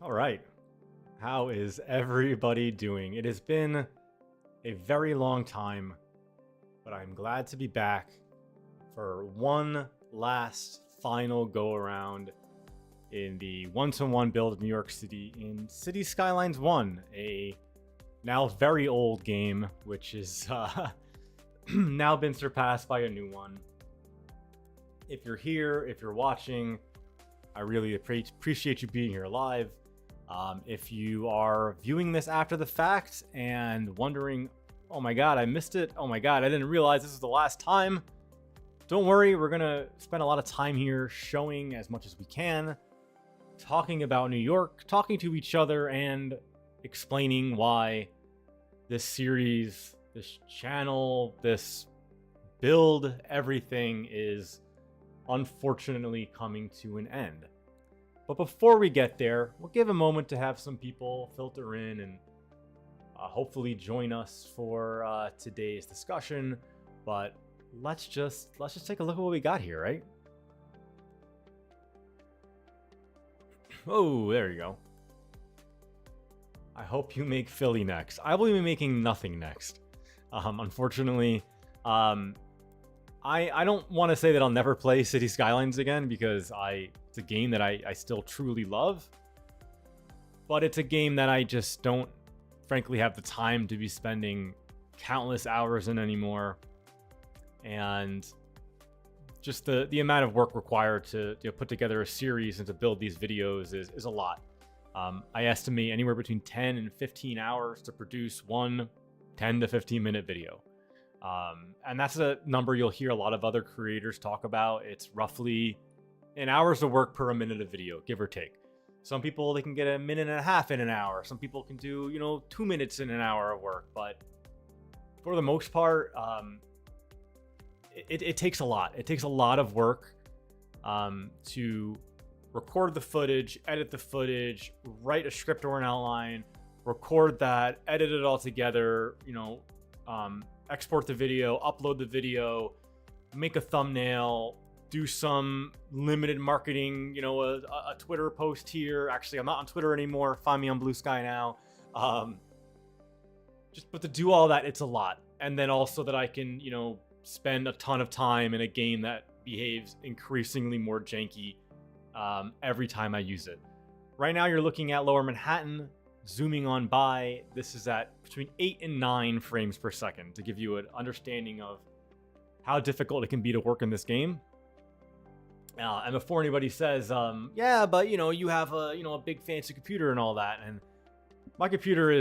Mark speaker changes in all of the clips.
Speaker 1: All right. How is everybody doing? It has been a very long time, but I'm glad to be back for one last final go around in the 1-to-1 build of New York City in City Skylines 1, a now very old game, which is now been surpassed by a new one. If you're here, if you're watching, I really appreciate you being here live. If you are viewing this after the fact and wondering, oh my god, I missed it. Oh my god, I didn't realize this was the last time. Don't worry, we're going to spend a lot of time here showing as much as we can, talking about New York, talking to each other, and explaining why this series, this channel, this build, everything is unfortunately coming to an end. But before we get there, we'll give a moment to have some people filter in and hopefully join us for today's discussion. But let's just take a look at what we got here, right? Oh, there you go. I hope you make Philly next. I will be making nothing next. Unfortunately, I don't want to say that I'll never play City Skylines again because it's a game that I still truly love. But it's a game that I just don't, frankly, have the time to be spending countless hours in anymore. And just the amount of work required to put together a series and to build these videos is a lot. I estimate anywhere between 10 and 15 hours to produce one 10 to 15 minute video. And that's a number you'll hear a lot of other creators talk about. It's roughly an hour's of work per a minute of video, give or take. Some people, they can get a minute and a half in an hour. Some people can do, 2 minutes in an hour of work. But for the most part, it takes a lot. It takes a lot of work to record the footage, edit the footage, write a script or an outline, record that, edit it all together, export the video, upload the video, make a thumbnail, do some limited marketing, a Twitter post here. Actually, I'm not on Twitter anymore. Find me on Blue Sky now. But to do all that, it's a lot. And then also that I can, spend a ton of time in a game that behaves increasingly more janky every time I use it. Right now, you're looking at Lower Manhattan. Zooming on by, this is at between 8 and 9 frames per second to give you an understanding of how difficult it can be to work in this game. And before anybody says, yeah, but you have a big fancy computer and all that, and my computer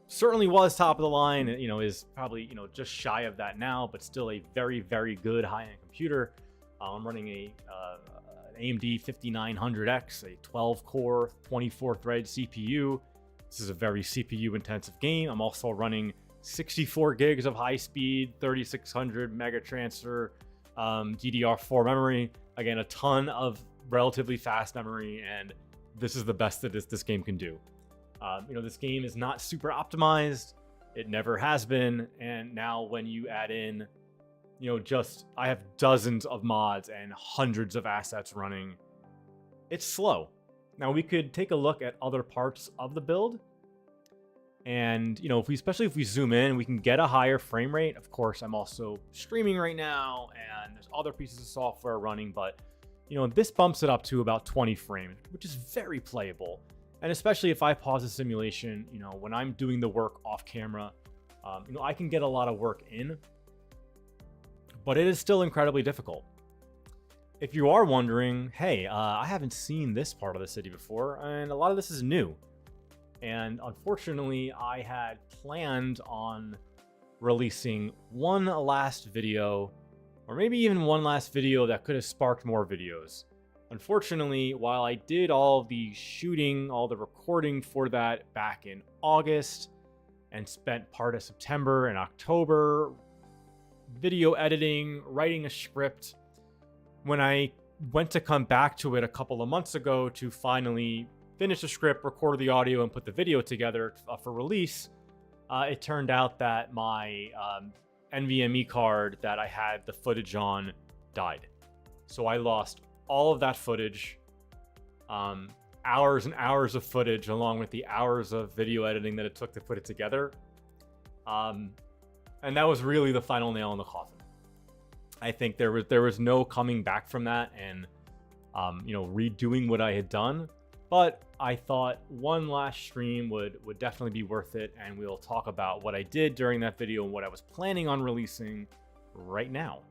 Speaker 1: certainly was top of the line, is probably just shy of that now, but still a very, very good high-end computer. I'm running an AMD 5900X, a 12-core, 24-thread CPU. This is a very CPU-intensive game. I'm also running 64 gigs of high-speed, 3600 mega transfer DDR4 memory. Again, a ton of relatively fast memory, and this is the best that this game can do. This game is not super optimized. It never has been, and now when you add in, I have dozens of mods and hundreds of assets running, it's slow. Now, we could take a look at other parts of the build. And, especially if we zoom in, we can get a higher frame rate. Of course, I'm also streaming right now, and there's other pieces of software running. But, this bumps it up to about 20 frames, which is very playable. And especially if I pause the simulation, when I'm doing the work off camera, I can get a lot of work in. But it is still incredibly difficult. If you are wondering, hey, I haven't seen this part of the city before, and a lot of this is new. And unfortunately, I had planned on releasing one last video, or maybe even one last video that could have sparked more videos. Unfortunately, while I did all the shooting, all the recording for that back in August, and spent part of September and October video editing, writing a script, when I went to come back to it a couple of months ago to finally finish the script, record the audio, and put the video together for release, it turned out that my NVMe card that I had the footage on died. So I lost all of that footage hours and hours of footage along with the hours of video editing that it took to put it together. And that was really the final nail in the coffin. I think there was no coming back from that and redoing what I had done. But I thought one last stream would definitely be worth it, and we'll talk about what I did during that video and what I was planning on releasing right now.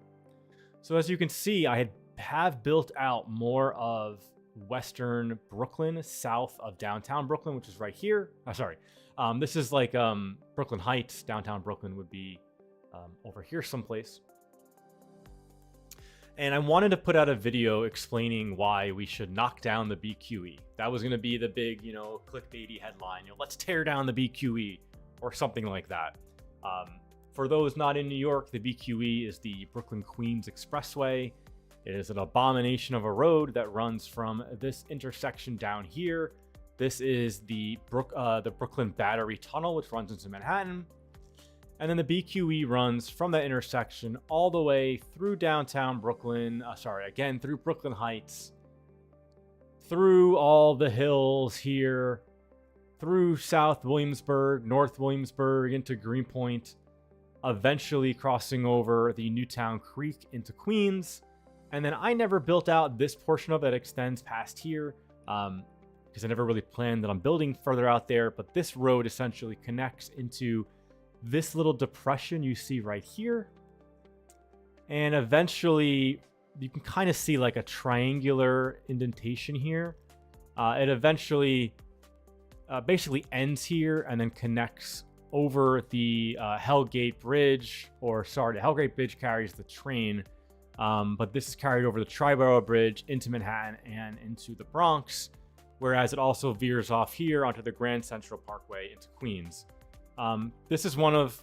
Speaker 1: So as you can see, I have built out more of Western Brooklyn, south of downtown Brooklyn, which is right here. This is like Brooklyn Heights. Downtown Brooklyn would be over here someplace. And I wanted to put out a video explaining why we should knock down the BQE. That was going to be the big, clickbaity headline. Let's tear down the BQE or something like that. For those not in New York, the BQE is the Brooklyn-Queens Expressway. It is an abomination of a road that runs from this intersection down here. This is the Brooklyn Battery Tunnel, which runs into Manhattan. And then the BQE runs from that intersection all the way through downtown Brooklyn, through Brooklyn Heights, through all the hills here, through South Williamsburg, North Williamsburg, into Greenpoint, eventually crossing over the Newtown Creek into Queens. And then I never built out this portion of it that extends past here, because I never really planned that I'm building further out there. But this road essentially connects into this little depression you see right here. And eventually you can kind of see like a triangular indentation here. It eventually basically ends here and then connects over the Hellgate Bridge, the Hellgate Bridge carries the train, but this is carried over the Triborough Bridge into Manhattan and into the Bronx, whereas it also veers off here onto the Grand Central Parkway into Queens. This is one of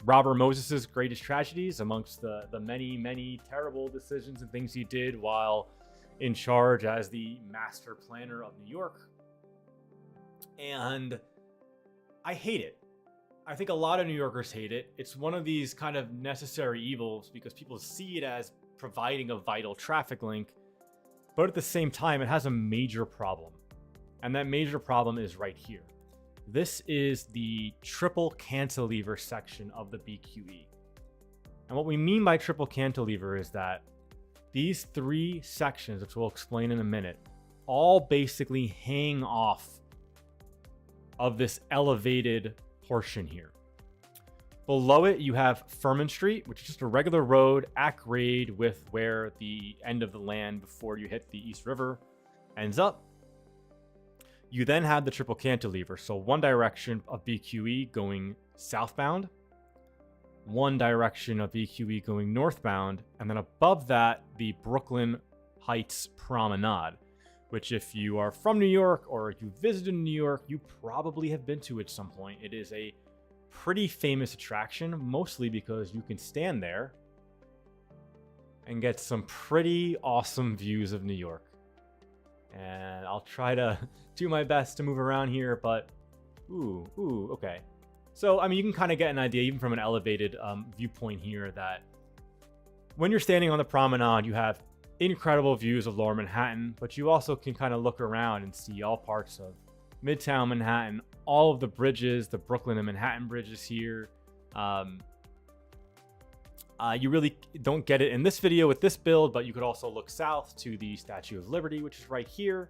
Speaker 1: Robert Moses's greatest tragedies amongst the many, many terrible decisions and things he did while in charge as the master planner of New York. And I hate it. I think a lot of New Yorkers hate it. It's one of these kind of necessary evils because people see it as providing a vital traffic link, but at the same time, it has a major problem. And that major problem is right here. This is the triple cantilever section of the BQE. And what we mean by triple cantilever is that these three sections, which we'll explain in a minute, all basically hang off of this elevated portion here. Below it, you have Furman Street, which is just a regular road at grade with where the end of the land before you hit the East River ends up. You then have the triple cantilever, so one direction of BQE going southbound, one direction of BQE going northbound, and then above that, the Brooklyn Heights Promenade, which if you are from New York or you visited New York, you probably have been to at some point. It is a pretty famous attraction, mostly because you can stand there and get some pretty awesome views of New York. And I'll try to do my best to move around here, but okay. So, I mean, you can kind of get an idea, even from an elevated viewpoint here, that when you're standing on the promenade, you have incredible views of Lower Manhattan, but you also can kind of look around and see all parts of Midtown Manhattan, all of the bridges, the Brooklyn and Manhattan bridges here. You really don't get it in this video with this build, but you could also look south to the Statue of Liberty, which is right here,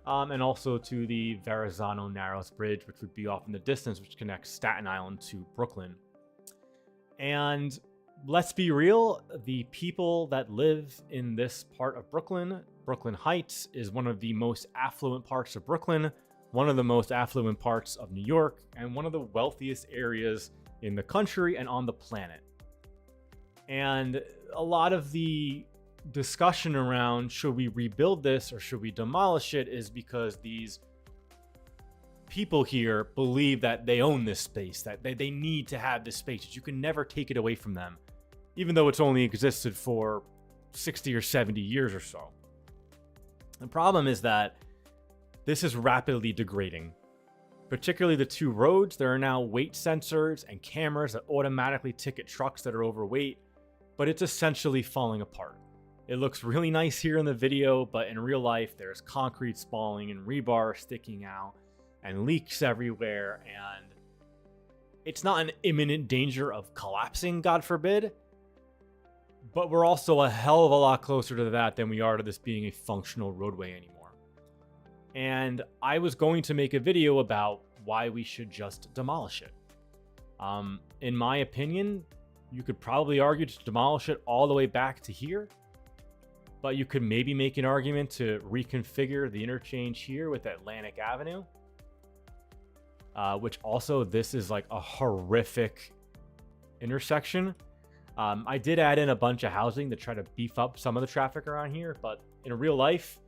Speaker 1: and also to the Verrazano Narrows Bridge, which would be off in the distance, which connects Staten Island to Brooklyn. And let's be real, the people that live in this part of Brooklyn, Brooklyn Heights, is one of the most affluent parts of Brooklyn, one of the most affluent parts of New York, and one of the wealthiest areas in the country and on the planet. And a lot of the discussion around should we rebuild this or should we demolish it is because these people here believe that they own this space, that they need to have this space, that you can never take it away from them, even though it's only existed for 60 or 70 years or so. The problem is that this is rapidly degrading. Particularly the two roads, there are now weight sensors and cameras that automatically ticket trucks that are overweight, but it's essentially falling apart. It looks really nice here in the video, but in real life, there's concrete spalling and rebar sticking out and leaks everywhere, and it's not an imminent danger of collapsing, God forbid, but we're also a hell of a lot closer to that than we are to this being a functional roadway anymore. And I was going to make a video about why we should just demolish it. In my opinion, you could probably argue to demolish it all the way back to here, but you could maybe make an argument to reconfigure the interchange here with Atlantic Avenue, which also, this is like a horrific intersection. I did add in a bunch of housing to try to beef up some of the traffic around here, but in real life,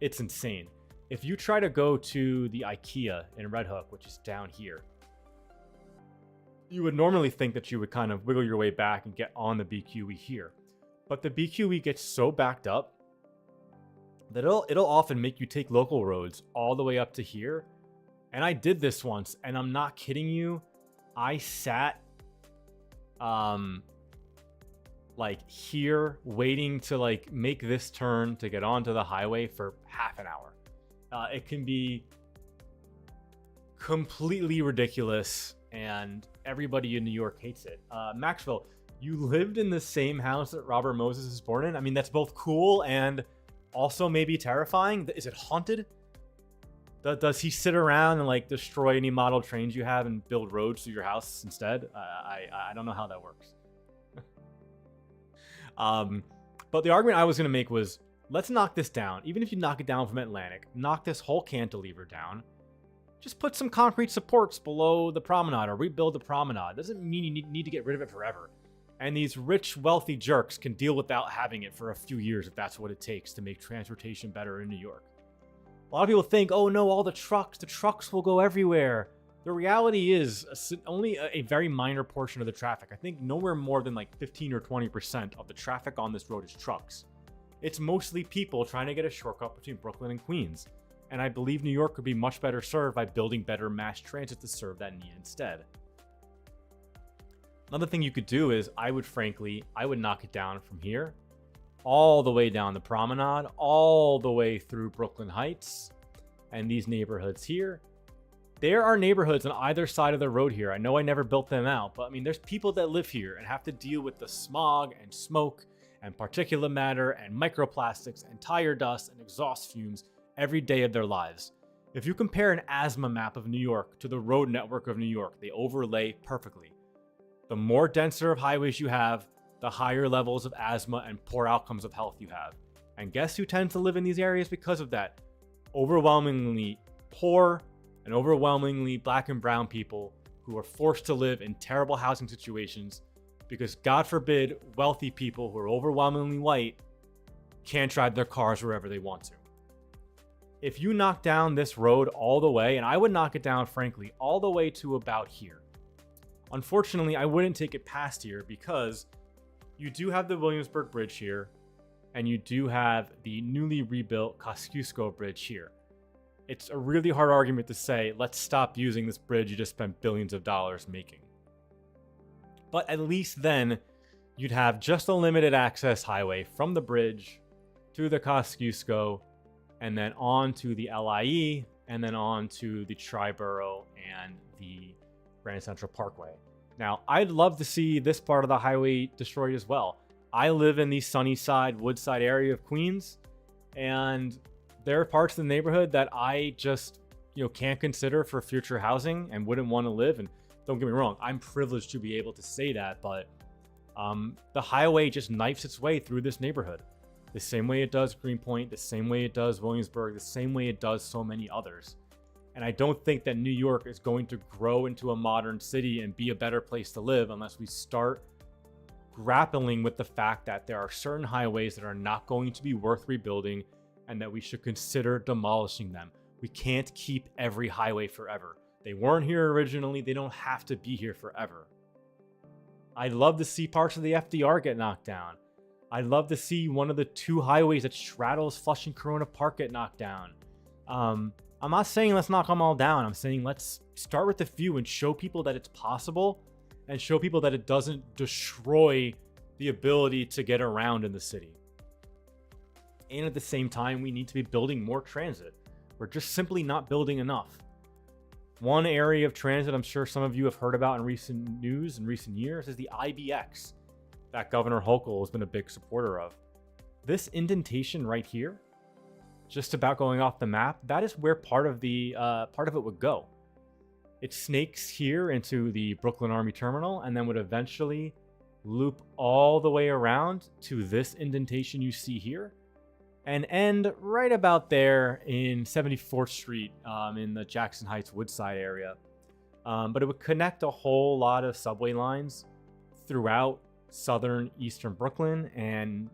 Speaker 1: it's insane. If you try to go to the IKEA in Red Hook, which is down here, you would normally think that you would kind of wiggle your way back and get on the BQE here. But the BQE gets so backed up that it'll often make you take local roads all the way up to here. And I did this once, and I'm not kidding you. I sat like here waiting to like make this turn to get onto the highway for half an hour. It can be completely ridiculous, and everybody in New York hates it. Maxwell, you lived in the same house that Robert Moses is born in? I mean, that's both cool and also maybe terrifying. Is it haunted? Does he sit around and like destroy any model trains you have and build roads through your house instead? I don't know how that works. But the argument I was going to make was, let's knock this down. Even if you knock it down from Atlantic, knock this whole cantilever down. Just put some concrete supports below the promenade or rebuild the promenade. Doesn't mean you need to get rid of it forever. And these rich, wealthy jerks can deal without having it for a few years if that's what it takes to make transportation better in New York. A lot of people think, oh no, all the trucks will go everywhere. The reality is only a very minor portion of the traffic. I think nowhere more than like 15 or 20% of the traffic on this road is trucks. It's mostly people trying to get a shortcut between Brooklyn and Queens. And I believe New York could be much better served by building better mass transit to serve that need instead. Another thing you could do is, I would knock it down from here, all the way down the promenade, all the way through Brooklyn Heights, and these neighborhoods here. There are neighborhoods on either side of the road here. I know I never built them out, but I mean, there's people that live here and have to deal with the smog and smoke and particulate matter and microplastics and tire dust and exhaust fumes every day of their lives. If you compare an asthma map of New York to the road network of New York, they overlay perfectly. The more denser of highways you have, the higher levels of asthma and poor outcomes of health you have. And guess who tends to live in these areas because of that? Overwhelmingly poor and overwhelmingly black and brown people who are forced to live in terrible housing situations because, God forbid, wealthy people who are overwhelmingly white can't drive their cars wherever they want to. If you knock down this road all the way, and I would knock it down, frankly, all the way to about here. Unfortunately, I wouldn't take it past here because you do have the Williamsburg Bridge here, and you do have the newly rebuilt Kosciuszko Bridge here. It's a really hard argument to say, let's stop using this bridge you just spent billions of dollars making. But at least then, you'd have just a limited access highway from the bridge to the Kosciuszko, and then on to the LIE, and then on to the Triborough and the Grand Central Parkway. Now, I'd love to see this part of the highway destroyed as well. I live in the Sunnyside, Woodside area of Queens, and there are parts of the neighborhood that I just, can't consider for future housing and wouldn't want to live. And don't get me wrong, I'm privileged to be able to say that, but the highway just knifes its way through this neighborhood. The same way it does Greenpoint, the same way it does Williamsburg, the same way it does so many others. And I don't think that New York is going to grow into a modern city and be a better place to live unless we start grappling with the fact that there are certain highways that are not going to be worth rebuilding and that we should consider demolishing them. We can't keep every highway forever. They weren't here originally. They don't have to be here forever. I'd love to see parts of the FDR get knocked down. I'd love to see one of the two highways that straddles Flushing Corona Park get knocked down. I'm not saying let's knock them all down. I'm saying let's start with a few and show people that it's possible and show people that it doesn't destroy the ability to get around in the city. And at the same time, we need to be building more transit. We're just simply not building enough. One area of transit I'm sure some of you have heard about in recent news in recent years is the IBX that Governor Hochul has been a big supporter of. This indentation right here, just about going off the map, that is where part of it would go. It snakes here into the Brooklyn Army Terminal and then would eventually loop all the way around to this indentation you see here and end right about there in 74th Street in the Jackson Heights Woodside area. But it would connect a whole lot of subway lines throughout southern eastern Brooklyn and,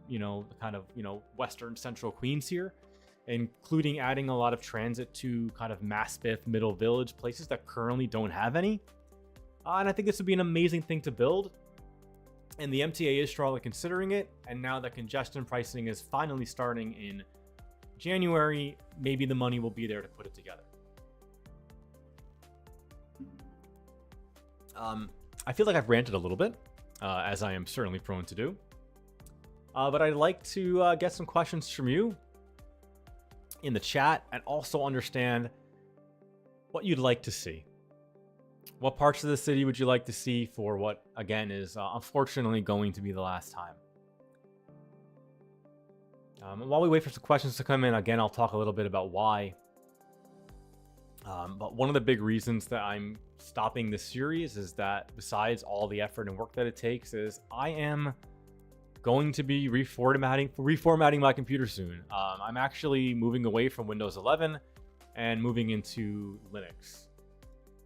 Speaker 1: kind of, western central Queens here, including adding a lot of transit to kind of Maspeth, Middle Village, places that currently don't have any. And I think this would be an amazing thing to build. And the MTA is strongly considering it. And now that congestion pricing is finally starting in January, maybe the money will be there to put it together. I feel like I've ranted a little bit, as I am certainly prone to do. But I'd like to get some questions from you in the chat and also understand what you'd like to see. What parts of the city would you like to see for what, again, is unfortunately going to be the last time? While we wait for some questions to come in, again, I'll talk a little bit about why. But one of the big reasons that I'm stopping this series is that besides all the effort and work that it takes is I am going to be reformatting my computer soon. I'm actually moving away from Windows 11 and moving into Linux.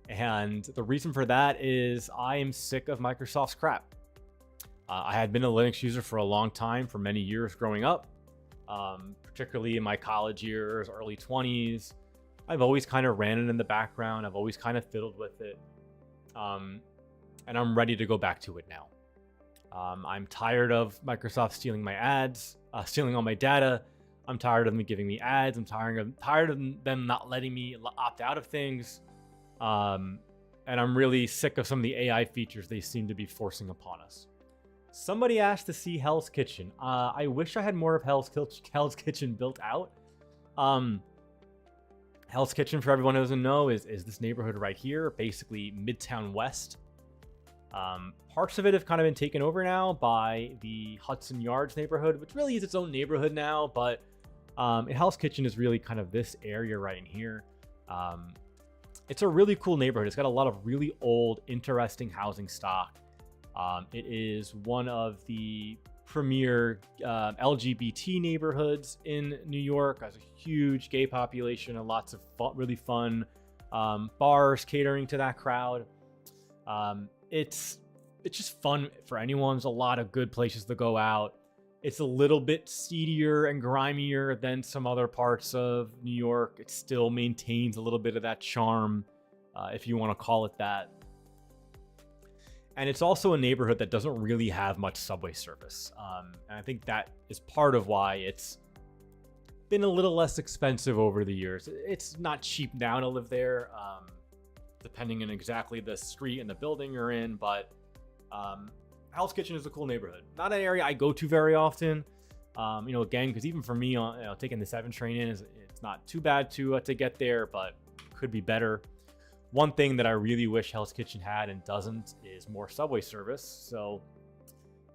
Speaker 1: And the reason for that is I am sick of Microsoft's crap. I had been a Linux user for a long time, for many years growing up, particularly in my college years, early 20s. I've always kind of ran it in the background. I've always kind of fiddled with it. And I'm ready to go back to it now. I'm tired of Microsoft stealing my ads, stealing all my data. I'm tired of them giving me ads. I'm tired of them not letting me opt out of things. And I'm really sick of some of the AI features they seem to be forcing upon us. Somebody asked to see Hell's Kitchen. I wish I had more of Hell's Kitchen built out. Hell's Kitchen, for everyone who doesn't know, is this neighborhood right here, basically Midtown West. Parts of it have kind of been taken over now by the Hudson Yards neighborhood, which really is its own neighborhood now, but Hell's Kitchen is really kind of this area right in here. It's a really cool neighborhood. It's got a lot of really old, interesting housing stock. It is one of the premier LGBT neighborhoods in New York. Has a huge gay population and lots of really fun bars catering to that crowd. It's just fun for anyone. There's a lot of good places to go out. It's a little bit seedier and grimier than some other parts of New York. It still maintains a little bit of that charm, if you want to call it that. And it's also a neighborhood that doesn't really have much subway service. And I think that is part of why it's been a little less expensive over the years. It's not cheap now to live there, depending on exactly the street and the building you're in. But Hell's Kitchen is a cool neighborhood. Not an area I go to very often. Again, because even for me, taking the 7 train in it's not too bad to get there, but could be better. One thing that I really wish Hell's Kitchen had and doesn't is more subway service. So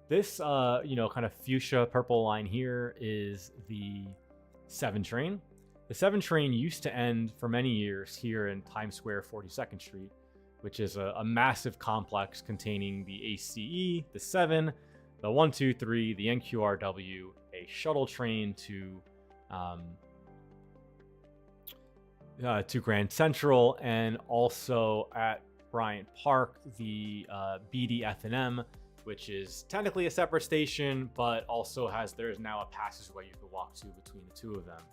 Speaker 1: this, kind of fuchsia purple line here is the 7 train. The 7 train used to end for many years here in Times Square, 42nd Street, which is a massive complex containing the ACE, the 7, the 123, the NQRW, a shuttle train to Grand Central, and also at Bryant Park, the BDF&M, which is technically a separate station, but also there is now a passageway you can walk to between the two of them.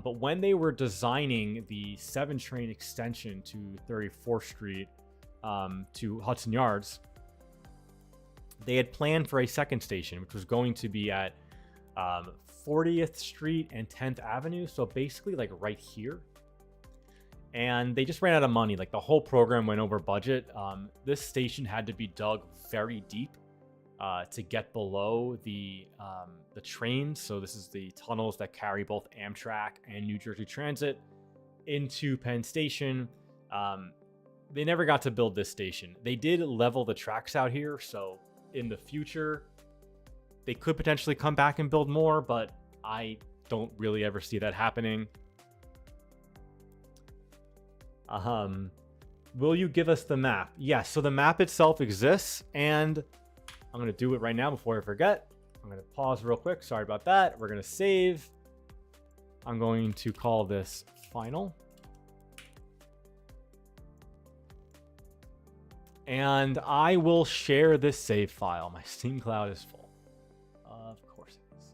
Speaker 1: But when they were designing the 7 train extension to 34th Street to Hudson Yards, they had planned for a second station, which was going to be at 40th Street and 10th Avenue. So basically like right here. And they just ran out of money. Like the whole program went over budget. This station had to be dug very deep to get below the trains. So this is the tunnels that carry both Amtrak and New Jersey Transit into Penn Station. They never got to build this station. They did level the tracks out here, so in the future they could potentially come back and build more, but I don't really ever see that happening. Will you give us the map? Yes, so the map itself exists, and I'm going to do it right now before I forget. I'm going to pause real quick. Sorry about that. We're going to save. I'm going to call this final. And I will share this save file. My Steam cloud is full. Of course it is.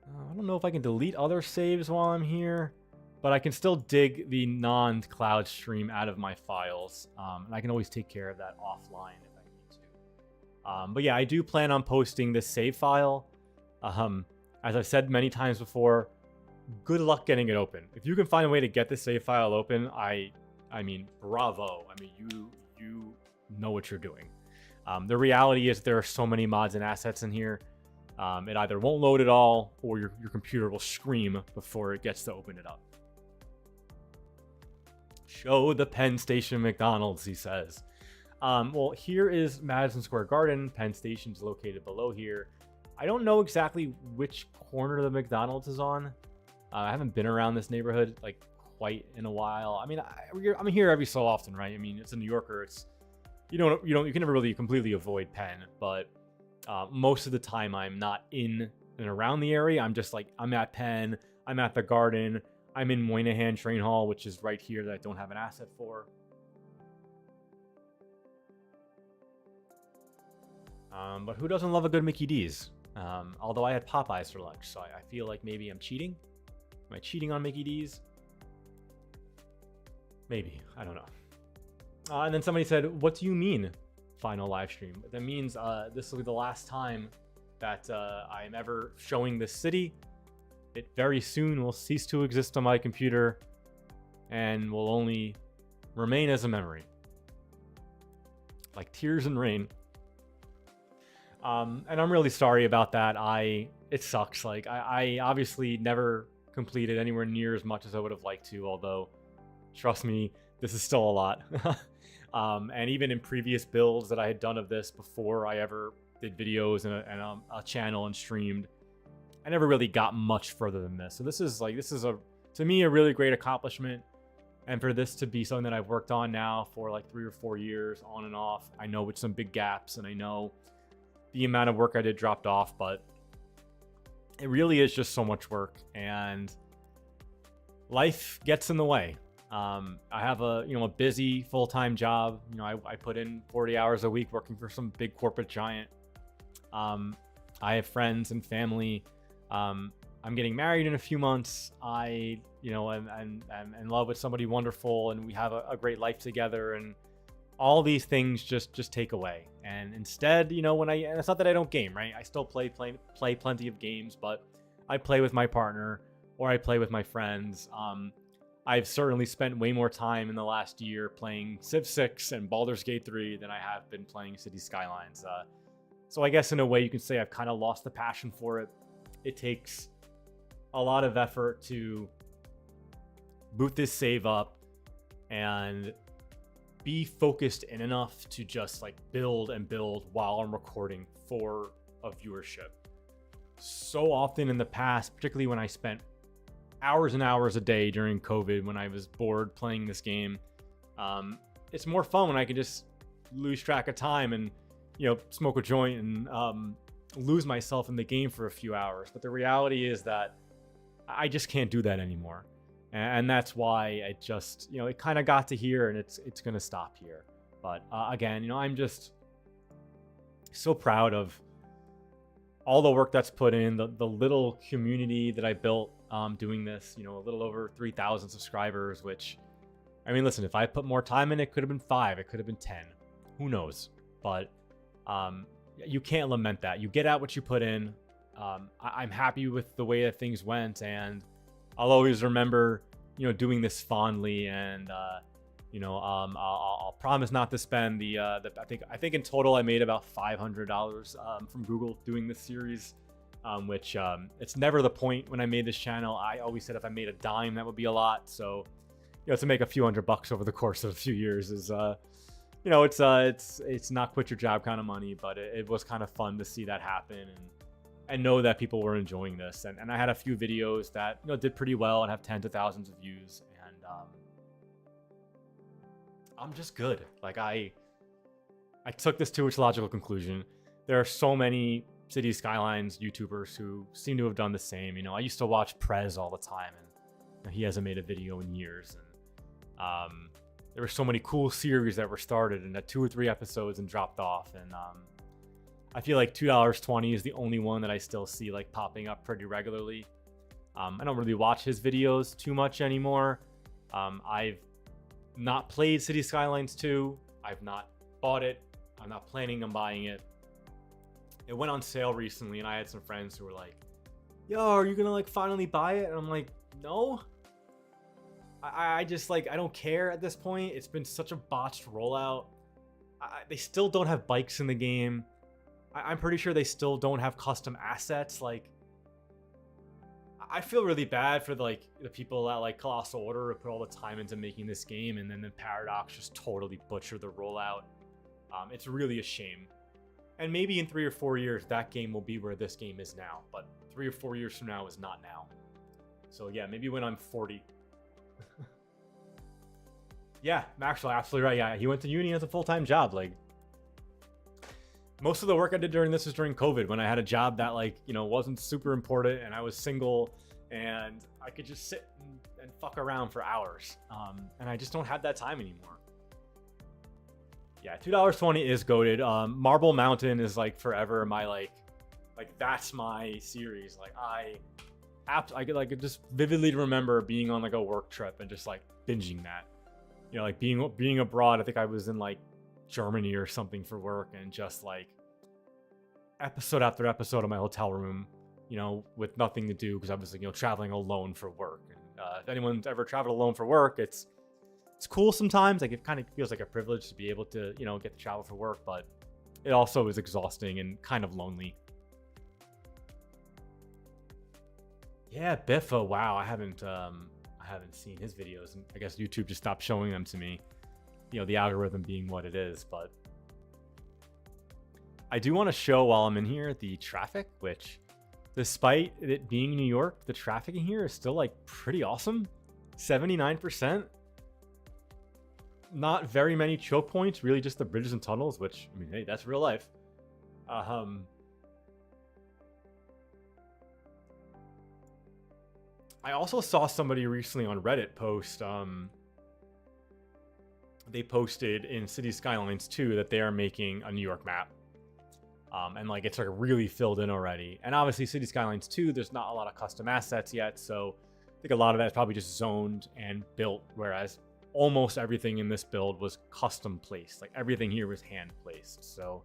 Speaker 1: I don't know if I can delete other saves while I'm here, but I can still dig the non-cloud stream out of my files. And I can always take care of that offline if I need to. But yeah, I do plan on posting this save file. As I've said many times before, good luck getting it open. If you can find a way to get the save file open, I mean, bravo. I mean, you know what you're doing. The reality is there are so many mods and assets in here. It either won't load at all, or your computer will scream before it gets to open it up. Show the Penn Station McDonald's, he says. Well, here is Madison Square Garden. Penn Station's located below here. I don't know exactly which corner the McDonald's is on. I haven't been around this neighborhood like quite in a while. I mean, I'm here every so often, right? I mean, it's a New Yorker. It's you can never really completely avoid Penn, but most of the time I'm not in and around the area. I'm just like, I'm at Penn, I'm at the Garden, I'm in Moynihan Train Hall, which is right here that I don't have an asset for. But who doesn't love a good Mickey D's? Although I had Popeyes for lunch, so I feel like maybe I'm cheating. Am I cheating on Mickey D's? Maybe. I don't know. And then somebody said, what do you mean, final live stream? That means this will be the last time that I am ever showing this city. It very soon will cease to exist on my computer and will only remain as a memory. Like tears and rain. And I'm really sorry about that. It sucks. Like I obviously never completed anywhere near as much as I would have liked to, although trust me, this is still a lot. And even in previous builds that I had done of this before I ever did videos and a channel and streamed, I never really got much further than this. So this is to me a really great accomplishment. And for this to be something that I've worked on now for like 3 or 4 years on and off, I know with some big gaps, and I know the amount of work I did dropped off, but it really is just so much work, and life gets in the way. I have a busy full-time job. I put in 40 hours a week working for some big corporate giant. I have friends and family. I'm getting married in a few months. I'm in love with somebody wonderful, and we have a great life together, and all these things just take away. And instead, and it's not that I don't game, right? I still play plenty of games, but I play with my partner or I play with my friends. I've certainly spent way more time in the last year playing Civ 6 and Baldur's Gate 3 than I have been playing City Skylines. So I guess in a way you can say I've kind of lost the passion for it. It takes a lot of effort to boot this save up and be focused in enough to just like build and build while I'm recording for a viewership. So often in the past, particularly when I spent hours and hours a day during COVID when I was bored playing this game, it's more fun when I can just lose track of time and smoke a joint and lose myself in the game for a few hours. But the reality is that I just can't do that anymore. And that's why it just, it kind of got to here, and it's going to stop here. But again, I'm just so proud of all the work that's put in, the little community that I built doing this, a little over 3,000 subscribers, which, I mean, listen, if I put more time in, it could have been 5, it could have been 10, who knows? But you can't lament that. You get out what you put in. I'm happy with the way that things went, and I'll always remember, doing this fondly, and I'll promise not to spend I think in total I made about $500 from Google doing this series, which it's never the point. When I made this channel, I always said if I made a dime, that would be a lot. So, to make a few $100 over the course of a few years is, it's not quit your job kind of money, but it was kind of fun to see that happen and know that people were enjoying this. And I had a few videos that, did pretty well and have tens of thousands of views. And I'm just good. Like I took this to its logical conclusion. There are so many City Skylines YouTubers who seem to have done the same. I used to watch Prez all the time, and he hasn't made a video in years. And there were so many cool series that were started and had 2 or 3 episodes and dropped off. And I feel like $2.20 is the only one that I still see like popping up pretty regularly. I don't really watch his videos too much anymore. I've not played City Skylines 2. I've not bought it. I'm not planning on buying it. It went on sale recently, and I had some friends who were like, yo, are you gonna like finally buy it? And I'm like, no. I just like, I don't care at this point. It's been such a botched rollout. They still don't have bikes in the game. I'm pretty sure they still don't have custom assets. Like, I feel really bad for the people at like Colossal Order who put all the time into making this game, and then the Paradox just totally butchered the rollout. It's really a shame. And maybe in 3 or 4 years, that game will be where this game is now. But 3 or 4 years from now is not now. So yeah, maybe when I'm 40. Yeah, Maxwell, absolutely right. Yeah, he went to uni as a full-time job. Like, most of the work I did during this was during COVID, when I had a job that wasn't super important, and I was single, and I could just sit and fuck around for hours. And I just don't have that time anymore. Yeah, $2.20 is goated. Marble Mountain is like forever my like that's my series. Like I could just vividly remember being on like a work trip and just like binging that. Like being abroad. I think I was in like Germany or something for work, and just like episode after episode in my hotel room, with nothing to do because I was traveling alone for work. And if anyone's ever traveled alone for work, it's cool sometimes. Like, it kind of feels like a privilege to be able to get to travel for work, but it also is exhausting and kind of lonely. Yeah, Biffa. Wow, I haven't seen his videos, and I guess YouTube just stopped showing them to me. The algorithm being what it is. But I do want to show, while I'm in here, the traffic, which, despite it being New York, the traffic in here is still like pretty awesome. 79%. Not very many choke points, really just the bridges and tunnels, which, I mean, hey, that's real life. I also saw somebody recently on Reddit post, they posted in City Skylines 2 that they are making a New York map. And like, it's like really filled in already. And obviously City Skylines 2, there's not a lot of custom assets yet. So I think a lot of that is probably just zoned and built, whereas almost everything in this build was custom placed. Like, everything here was hand placed. So,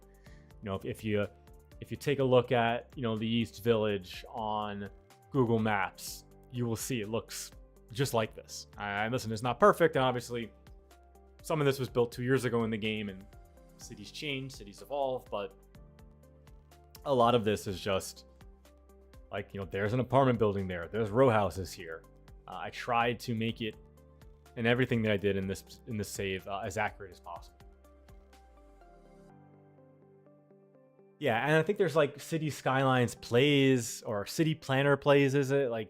Speaker 1: if you take a look at, the East Village on Google Maps, you will see it looks just like this. And listen, it's not perfect, and obviously some of this was built 2 years ago in the game, and cities change, cities evolve, but a lot of this is just like, there's an apartment building there, there's row houses here. I tried to make it, and everything that I did in this save, as accurate as possible. Yeah, and I think there's like City Skylines plays, or City Planner plays, is it? Like,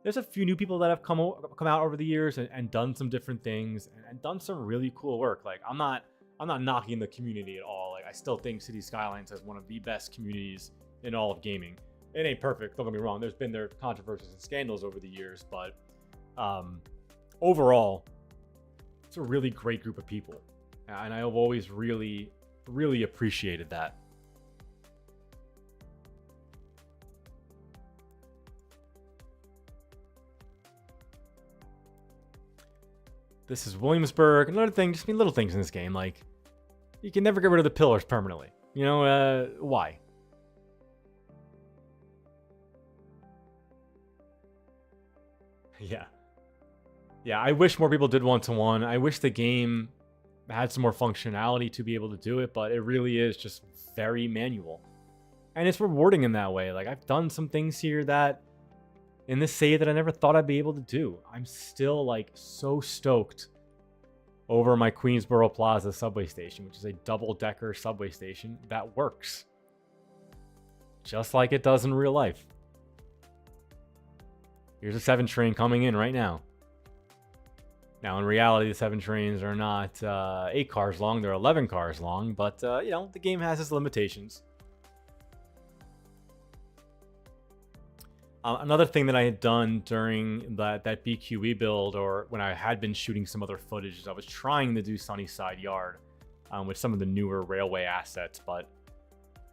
Speaker 1: there's a few new people that have come out over the years and done some different things and done some really cool work. Like, I'm not knocking the community at all. Like, I still think City Skylines has one of the best communities in all of gaming. It ain't perfect, don't get me wrong. There's been their controversies and scandals over the years, but overall, it's a really great group of people, and I've always really, really appreciated that. This is Williamsburg. Another thing, just little things in this game, like, you can never get rid of the pillars permanently. Why? Yeah, I wish more people did one-to-one. I wish the game had some more functionality to be able to do it, but it really is just very manual. And it's rewarding in that way. Like, I've done some things here that in this save that I never thought I'd be able to do. I'm still like so stoked over my Queensboro Plaza subway station, which is a double-decker subway station that works. Just like it does in real life. Here's a 7 train coming in right now. Now, in reality, the 7 trains are not 8 cars long. They're 11 cars long. But, you know, the game has its limitations. Another thing that I had done during that BQE build, or when I had been shooting some other footage, is I was trying to do Sunnyside Yard with some of the newer railway assets, but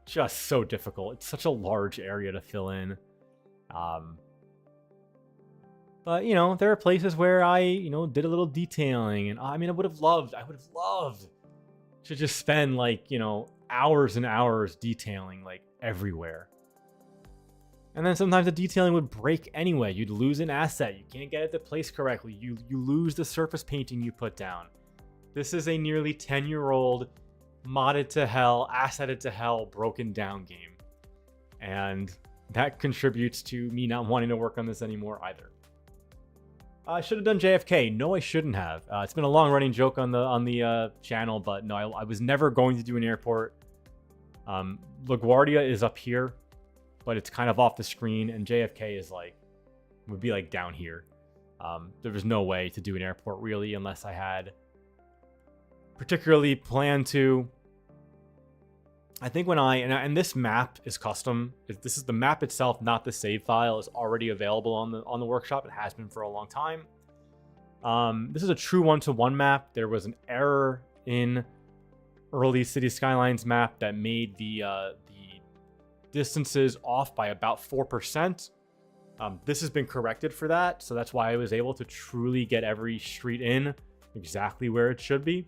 Speaker 1: just so difficult. It's such a large area to fill in. But, you know, there are places where I, you know, did a little detailing. And I mean, I would have loved to just spend, like, you know, hours and hours detailing, like, everywhere. And then sometimes the detailing would break anyway. You'd lose an asset. You can't get it to place correctly. You lose the surface painting you put down. This is a nearly 10-year-old, modded to hell, assetted to hell, broken down game. And that contributes to me not wanting to work on this anymore either. I should have done JFK. No, I shouldn't have. It's been a long-running joke on the channel, but no, I was never going to do an airport. LaGuardia is up here, but it's kind of off the screen, and JFK is like, would be like down here. There was no way to do an airport really unless I had particularly planned to. I think when and this map is custom. This is the map itself, not the save file, is already available on the workshop. It has been for a long time. This is a true one-to-one map. There was an error in early City Skylines map that made the distances off by about 4%. This has been corrected for that, so that's why I was able to truly get every street in exactly where it should be.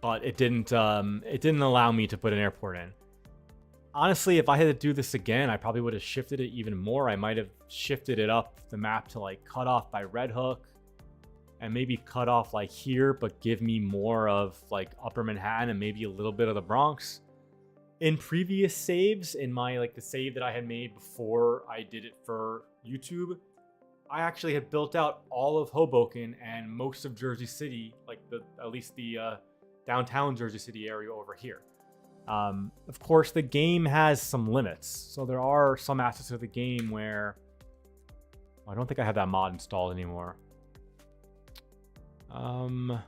Speaker 1: But it didn't allow me to put an airport in. Honestly, if I had to do this again, I probably would have shifted it even more. I might have shifted it up the map to like cut off by Red Hook and maybe cut off like here, but give me more of like Upper Manhattan and maybe a little bit of the Bronx. In previous saves, in my like the save that I had made before I did it for YouTube, I actually had built out all of Hoboken and most of Jersey City, like at least the downtown Jersey City area over here. Of course, the game has some limits. So there are some aspects of the game where I don't think I have that mod installed anymore. Nope,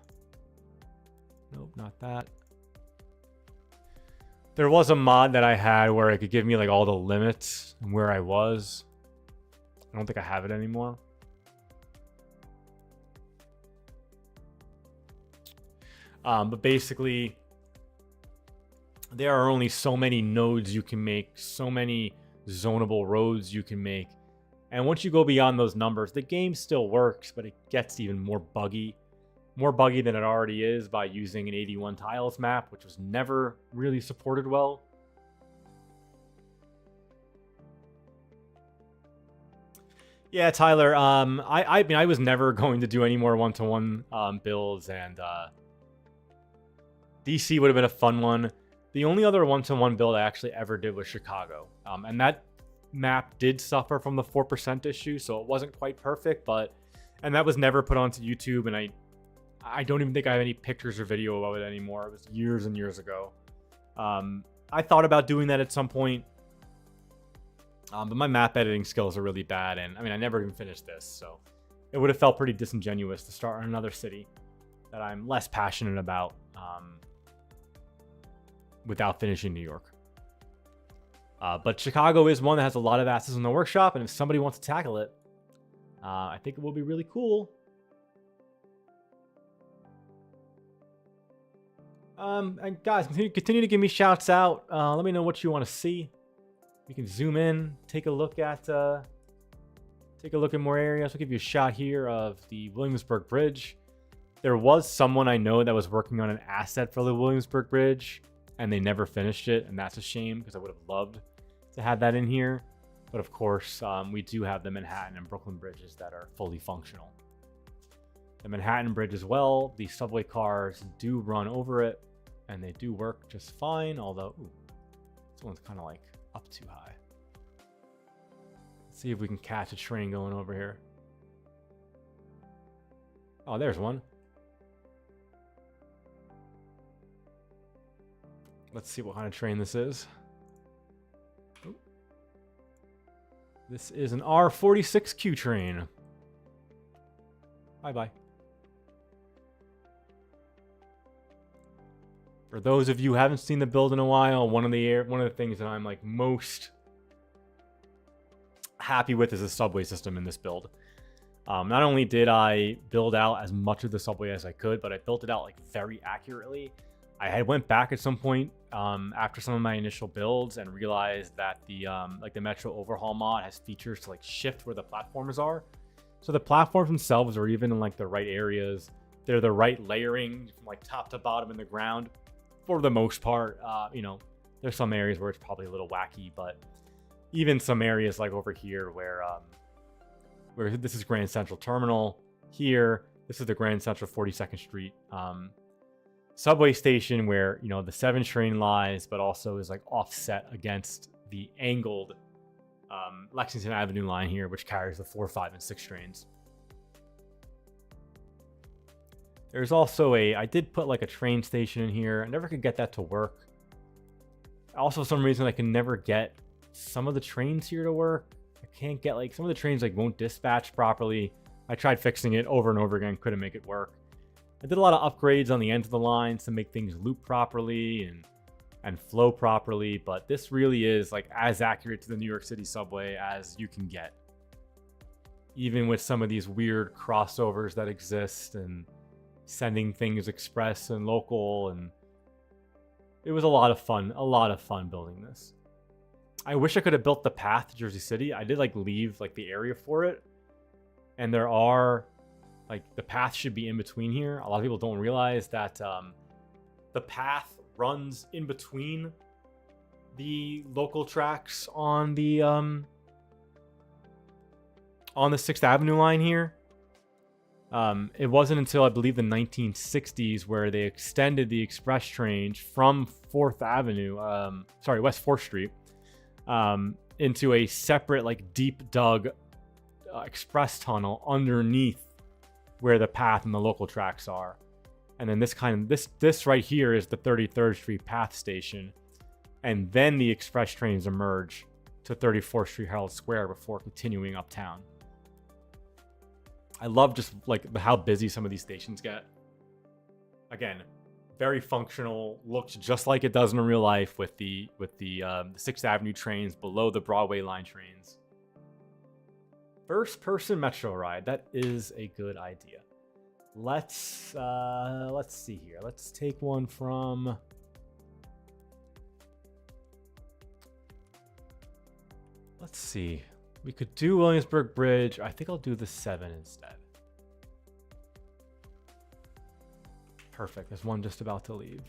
Speaker 1: not that. There was a mod that I had where it could give me like all the limits and where I was. I don't think I have it anymore. But basically, there are only so many nodes you can make, so many zonable roads you can make. And once you go beyond those numbers, the game still works, but it gets even more buggy. More buggy than it already is by using an 81 tiles map, which was never really supported well. Yeah, Tyler, I mean, I was never going to do any more one-to-one builds, and DC would have been a fun one. The only other one-to-one build I actually ever did was Chicago. And that map did suffer from the 4% issue, so it wasn't quite perfect, and that was never put onto YouTube, and I don't even think I have any pictures or video of it anymore. It was years and years ago. I thought about doing that at some point, but my map editing skills are really bad, and I mean, I never even finished this, so it would have felt pretty disingenuous to start in another city that I'm less passionate about without finishing New York. But Chicago is one that has a lot of assets in the workshop, and if somebody wants to tackle it, I think it will be really cool. And guys, continue to give me shouts out. Let me know what you want to see. You can zoom in, take a look at more areas. I'll give you a shot here of the Williamsburg Bridge. There was someone I know that was working on an asset for the Williamsburg Bridge, and they never finished it, and that's a shame because I would have loved to have that in here. But of course, we do have the Manhattan and Brooklyn bridges that are fully functional. The Manhattan Bridge as well, the subway cars do run over it, and they do work just fine, although, ooh, this one's kind of like up too high. Let's see if we can catch a train going over here. Oh, there's one. Let's see what kind of train this is. Ooh. This is an R46Q train. Bye-bye. For those of you who haven't seen the build in a while, one of the things that I'm like most happy with is the subway system in this build. Not only did I build out as much of the subway as I could, but I built it out like very accurately. I had went back at some point after some of my initial builds and realized that the like the Metro Overhaul mod has features to like shift where the platforms are. So the platforms themselves are even in like the right areas. They're the right layering from like top to bottom in the ground for the most part. You know, there's some areas where it's probably a little wacky, but even some areas like over here where this is Grand Central Terminal here. This is the Grand Central 42nd Street subway station where, you know, the 7 train lies, but also is like offset against the angled Lexington Avenue line here, which carries the 4, 5, and 6 trains. There's also I did put like a train station in here. I never could get that to work. Also, for some reason, I can never get some of the trains here to work. I can't get like some of the trains like won't dispatch properly. I tried fixing it over and over again, couldn't make it work. I did a lot of upgrades on the ends of the lines to make things loop properly and flow properly, but this really is like as accurate to the New York City subway as you can get. Even with some of these weird crossovers that exist and sending things express and local, and it was a lot of fun building this. I wish I could have built the path to Jersey City. I did like leave like the area for it, and there are like the path should be in between here. A lot of people don't realize that the path runs in between the local tracks on the 6th Avenue line here. It wasn't until I believe the 1960s where they extended the express train from 4th Avenue, West 4th Street, into a separate like deep dug express tunnel underneath where the path and the local tracks are. And then this right here is the 33rd Street path station. And then the express trains emerge to 34th Street Herald Square before continuing uptown. I love just like how busy some of these stations get. Again, very functional, looks just like it does in real life with the 6th Avenue trains below the Broadway line trains. First person metro ride, that is a good idea. Let's see here. Let's take one from let's see. We could do Williamsburg Bridge. I think I'll do the 7 instead. Perfect. There's one just about to leave.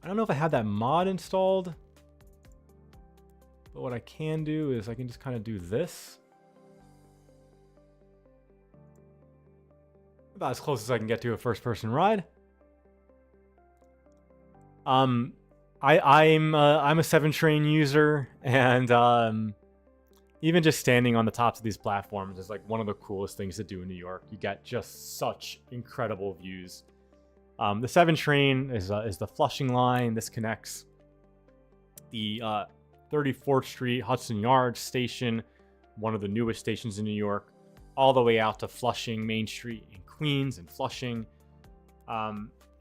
Speaker 1: I don't know if I have that mod installed, but what I can do is I can just kind of do this. About as close as I can get to a first-person ride. I'm a 7 train user, and even just standing on the tops of these platforms is like one of the coolest things to do in New York. You get just such incredible views. The 7 train is the Flushing line. This connects the 34th Street Hudson Yards station, one of the newest stations in New York, all the way out to Flushing Main Street in Queens and Flushing.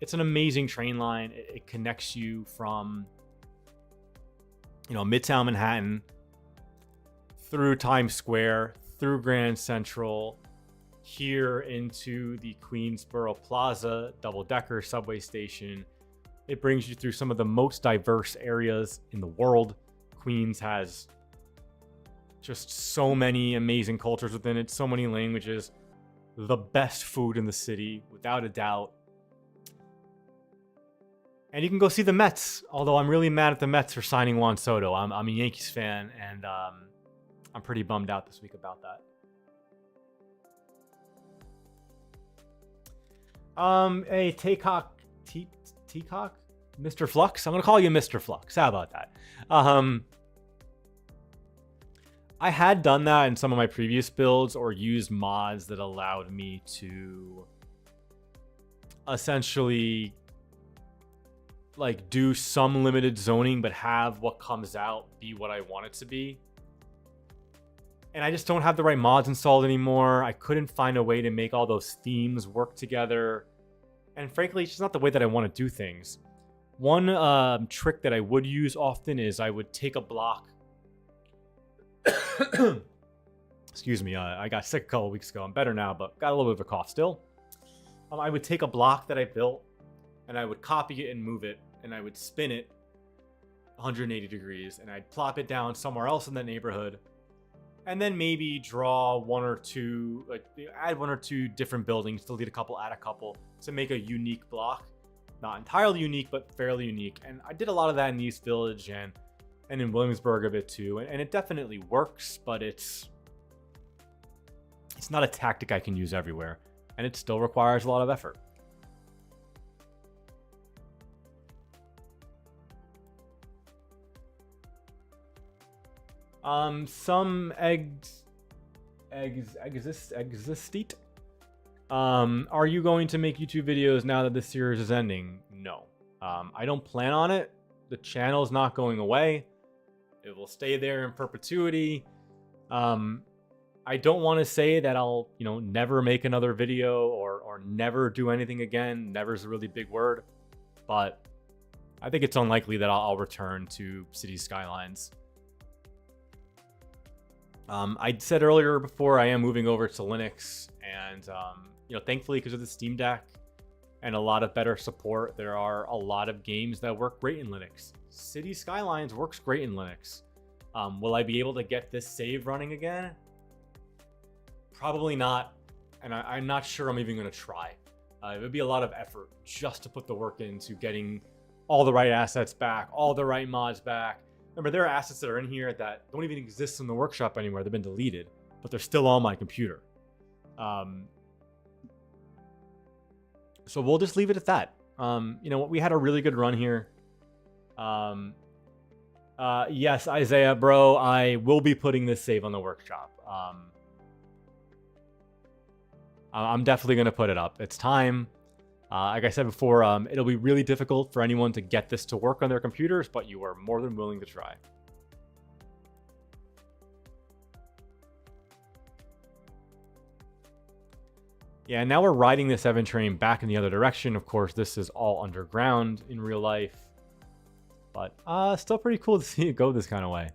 Speaker 1: It's an amazing train line. It connects you from, Midtown Manhattan through Times Square, through Grand Central, here into the Queensboro Plaza double-decker subway station. It brings you through some of the most diverse areas in the world. Queens has just so many amazing cultures within it, so many languages, the best food in the city, without a doubt. And you can go see the Mets, although I'm really mad at the Mets for signing Juan Soto. I'm a Yankees fan, and I'm pretty bummed out this week about that. Hey, Teacock, Mr. Flux? I'm going to call you Mr. Flux. How about that? I had done that in some of my previous builds, or used mods that allowed me to essentially like do some limited zoning, but have what comes out be what I want it to be. And I just don't have the right mods installed anymore. I couldn't find a way to make all those themes work together. And frankly, it's just not the way that I want to do things. One trick that I would use often is I would take a block. Excuse me, I got sick a couple weeks ago. I'm better now, but got a little bit of a cough still. I would take a block that I built, and I would copy it and move it, and I would spin it 180 degrees, and I'd plop it down somewhere else in the neighborhood, and then maybe draw one or two, like add one or two different buildings, delete a couple, add a couple, to make a unique block. Not entirely unique, but fairly unique. And I did a lot of that in East Village and in Williamsburg a bit too, and it definitely works, but it's not a tactic I can use everywhere, and it still requires a lot of effort. Some existite. Are you going to make YouTube videos now that this series is ending? No. I don't plan on it. The channel's not going away. It will stay there in perpetuity. I don't want to say that I'll, never make another video or never do anything again. Never is a really big word, but I think it's unlikely that I'll return to City Skylines. I said earlier before, I am moving over to Linux, and thankfully, because of the Steam Deck and a lot of better support, there are a lot of games that work great in Linux. City Skylines works great in Linux. Will I be able to get this save running again? Probably not, and I'm not sure I'm even going to try. It would be a lot of effort just to put the work into getting all the right assets back, all the right mods back. Remember, there are assets that are in here that don't even exist in the workshop anymore. They've been deleted, but they're still on my computer. So we'll just leave it at that. We had a really good run here. Yes, Isaiah, bro, I will be putting this save on the workshop. I'm definitely going to put it up. It's time. Like I said before, it'll be really difficult for anyone to get this to work on their computers, but you are more than willing to try. Yeah, now we're riding this Evan train back in the other direction. Of course, this is all underground in real life, but still pretty cool to see it go this kind of way.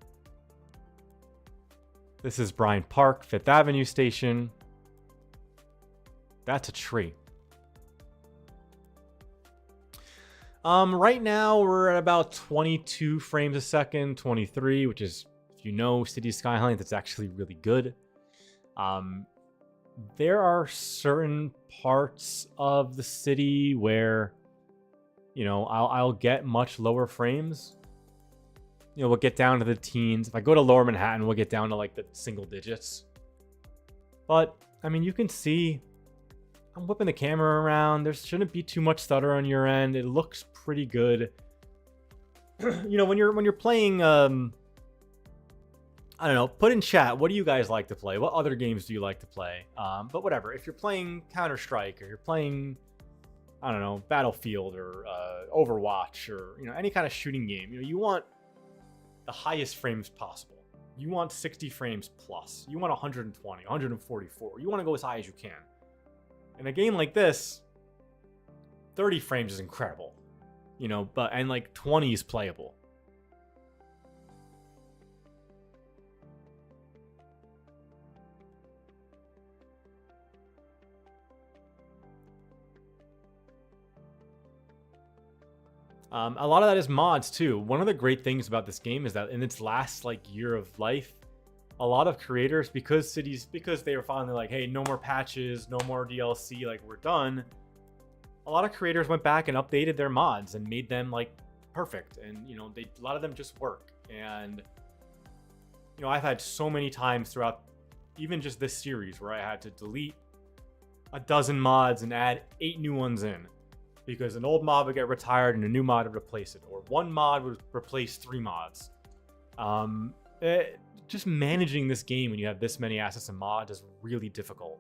Speaker 1: This is Bryant Park, 5th Avenue station. That's a tree. Right now we're at about 22 frames a second, 23, which is, if you know City Skylines, it's actually really good. There are certain parts of the city where, I'll get much lower frames. We'll get down to the teens. If I go to Lower Manhattan, we'll get down to like the single digits. But, you can see I'm whipping the camera around. There shouldn't be too much stutter on your end. It looks pretty good. When you're playing, I don't know, put in chat, what do you guys like to play? What other games do you like to play? But whatever, if you're playing Counter-Strike, or you're playing, I don't know, Battlefield, or Overwatch, or any kind of shooting game, you want the highest frames possible. You want 60 frames plus. You want 120, 144. You want to go as high as you can. In a game like this, 30 frames is incredible, and like 20 is playable. A lot of that is mods too. One of the great things about this game is that in its last year of life, a lot of creators, because they were finally like, hey, no more patches, no more DLC, we're done. a lot of creators went back and updated their mods and made them like perfect, and you know, a lot of them just work. And you know, I've had so many times throughout even just this series where I had to delete a dozen mods and add 8 new ones in because an old mod would get retired and a new mod would replace it, or one mod would replace 3 mods. Just managing this game when you have this many assets and mods is really difficult.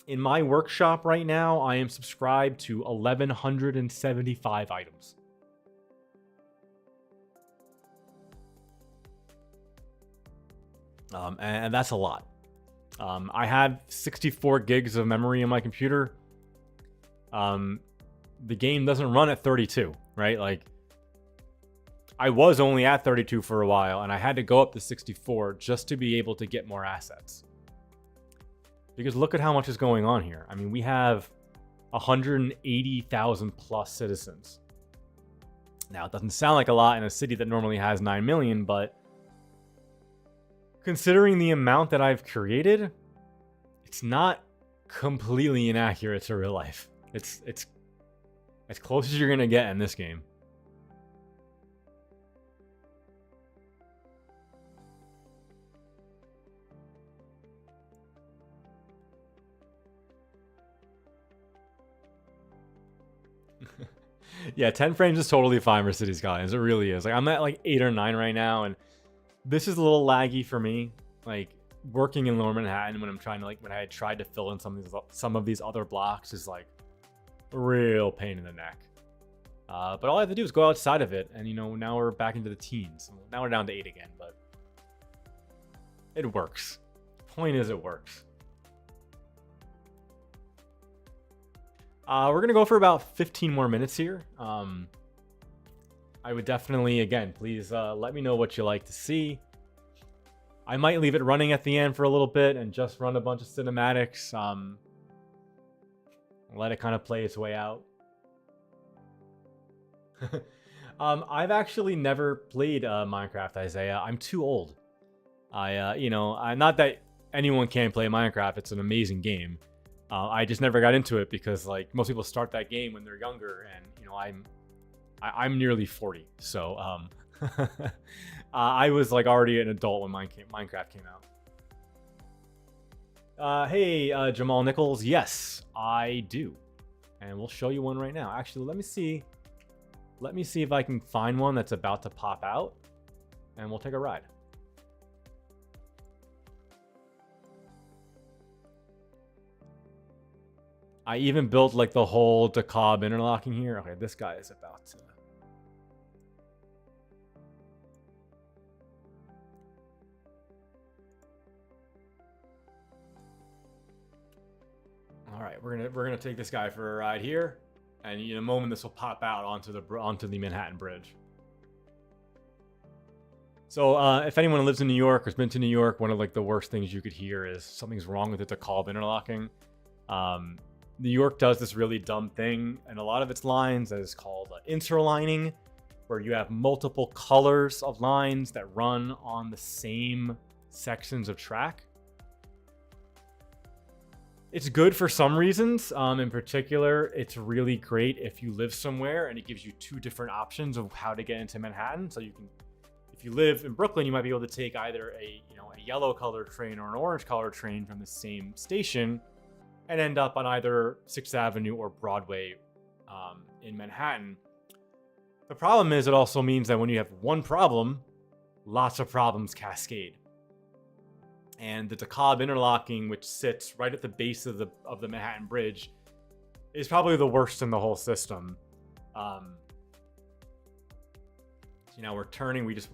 Speaker 1: In my workshop right now, I am subscribed to 1,175 items. And that's a lot. I have 64 gigs of memory on my computer. The game doesn't run at 32, right? Like, I was only at 32 for a while, and I had to go up to 64 just to be able to get more assets. Because look at how much is going on here. I mean, we have 180,000 plus citizens. Now, it doesn't sound like a lot in a city that normally has 9 million, but considering the amount that I've created, it's not completely inaccurate to real life. It's as close as you're gonna get in this game. Yeah, 10 frames is totally fine for City Skylines. It really is. Like, I'm at like 8 or 9 right now, and this is a little laggy for me. Like, working in Lower Manhattan when I'm trying to, like, when I tried to fill in some of these other blocks is like a real pain in the neck. But all I have to do is go outside of it, and you know, now we're back into the teens. Now we're down to 8 again, but it works. Point is, it works. We're gonna go for about 15 more minutes here. I would definitely, again, please let me know what you like to see. I might leave it running at the end for a little bit and just run a bunch of cinematics. Let it kind of play its way out. I've actually never played Minecraft, Isaiah. I'm too old. You know, not that anyone can play Minecraft. It's an amazing game. I just never got into it because, like, most people start that game when they're younger, and you know, I'm nearly 40, so I was like already an adult when Minecraft came out. Hey, Jamal Nichols, yes, I do, and we'll show you one right now. Actually, let me see if I can find one that's about to pop out, and we'll take a ride. I even built like the whole DeKalb interlocking here. Okay, this guy is about to. All right, we're gonna take this guy for a ride here, and in a moment this will pop out onto the Manhattan Bridge. So if anyone lives in New York or has been to New York, one of like the worst things you could hear is something's wrong with the DeKalb interlocking. New York does this really dumb thing, and a lot of its lines that is called interlining, where you have multiple colors of lines that run on the same sections of track. It's good for some reasons. In particular, it's really great if you live somewhere and it gives you 2 different options of how to get into Manhattan. So you can, if you live in Brooklyn, you might be able to take either a yellow colored train or an orange colored train from the same station and end up on either 6th Avenue or Broadway in Manhattan. The problem is, it also means that when you have one problem, lots of problems cascade. And the DeKalb interlocking, which sits right at the base of the Manhattan Bridge, is probably the worst in the whole system. So now we're turning. We just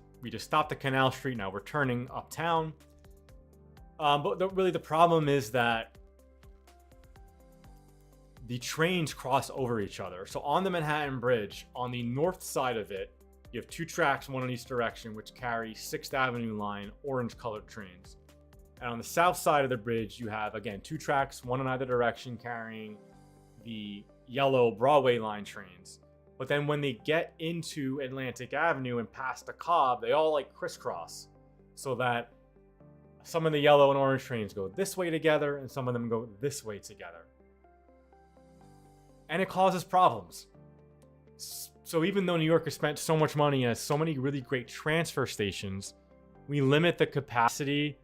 Speaker 1: stopped at Canal Street. Now we're turning uptown. But really the problem is that the trains cross over each other. So on the Manhattan Bridge, on the north side of it, you have 2 tracks, one in each direction, which carry 6th Avenue line orange-colored trains. And on the south side of the bridge, you have, again, 2 tracks, one in either direction, carrying the yellow Broadway line trains. But then when they get into Atlantic Avenue and past the Cobb, they all like crisscross, so that some of the yellow and orange trains go this way together and some of them go this way together. and it causes problems. So even though New York has spent so much money and has so many really great transfer stations, we limit the capacity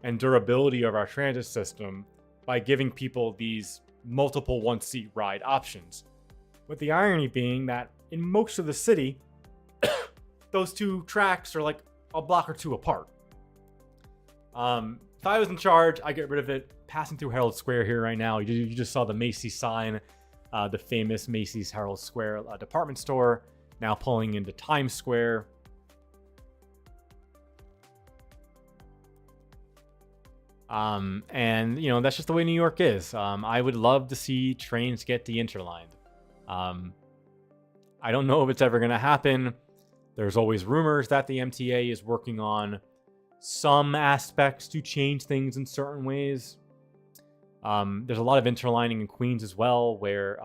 Speaker 1: and durability of our transit system by giving people these multiple one-seat ride options. With the irony being that in most of the city, those two tracks are like a block or two apart. If I was in charge, I'd get rid of it. Passing through Herald Square here right now, you just saw the Macy's sign, the famous Macy's Herald Square department store, now pulling into Times Square. And you know, that's just the way New York is. I would love to see trains get de-interlined. I don't know if it's ever going to happen. There's always rumors that the MTA is working on some aspects to change things in certain ways. There's a lot of interlining in Queens as well, where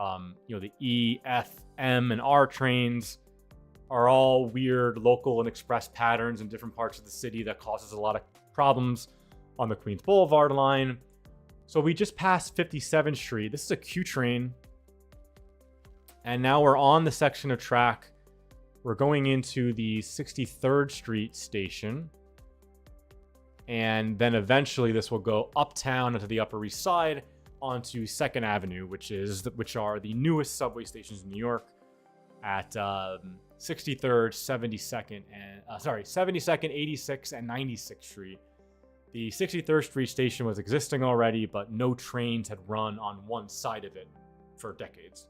Speaker 1: you know, the E, F, M, and R trains are all weird local and express patterns in different parts of the city that causes a lot of problems on the Queens Boulevard line. So we just passed 57th Street. This is a Q train. And now we're on the section of track. We're going into the 63rd Street station. And then eventually this will go uptown into the Upper East Side onto 2nd Avenue, which are the newest subway stations in New York at 63rd, 72nd, and 72nd, 86th, and 96th Street. The 63rd Street station was existing already, but no trains had run on one side of it for decades.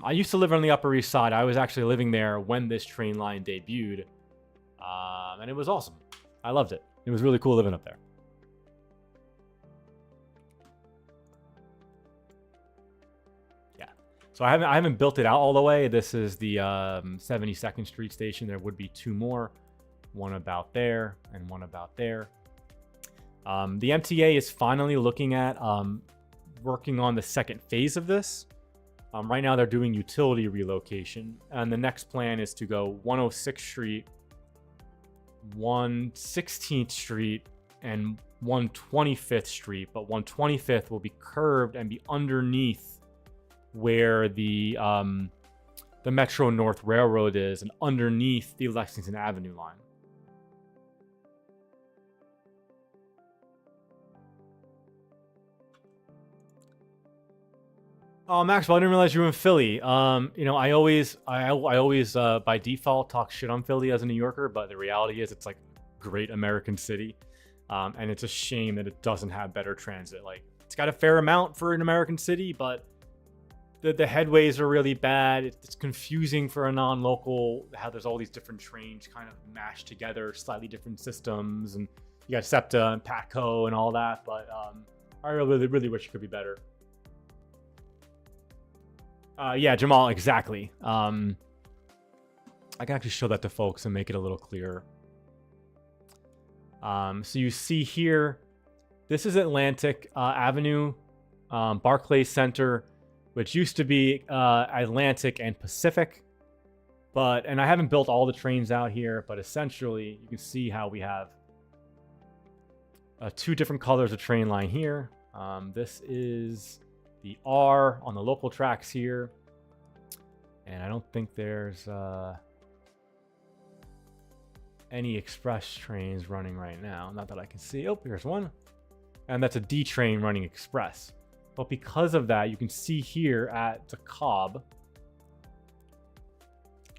Speaker 1: I used to live on the Upper East Side. I was actually living there when this train line debuted. And it was awesome. I loved it. It was really cool living up there. Yeah. So I haven't built it out all the way. This is the 72nd Street station. There would be two more. One about there and one about there. The MTA is finally looking at working on the second phase of this. Right now they're doing utility relocation. And the next plan is to go 106th Street, 116th Street, and 125th Street. But 125th will be curved and be underneath where the Metro North Railroad is and underneath the Lexington Avenue line. Oh, Maxwell, I didn't realize you were in Philly. You know, I always by default talk shit on Philly as a New Yorker, but the reality is it's like a great American city. And it's a shame that it doesn't have better transit. Like, it's got a fair amount for an American city, but the headways are really bad. It's confusing for a non-local how there's all these different trains kind of mashed together, slightly different systems, and you got SEPTA and PATCO and all that, but I really wish it could be better. Yeah, Jamal, exactly. I can actually show that to folks and make it a little clearer. So you see here, this is Atlantic Avenue, Barclays Center, which used to be Atlantic and Pacific. And I haven't built all the trains out here, but essentially you can see how we have two different colors of train line here. This is the R on the local tracks here. And I don't think there's any express trains running right now. Not that I can see. Oh, here's one. And that's a D train running express. But because of that, you can see here at the Cobb.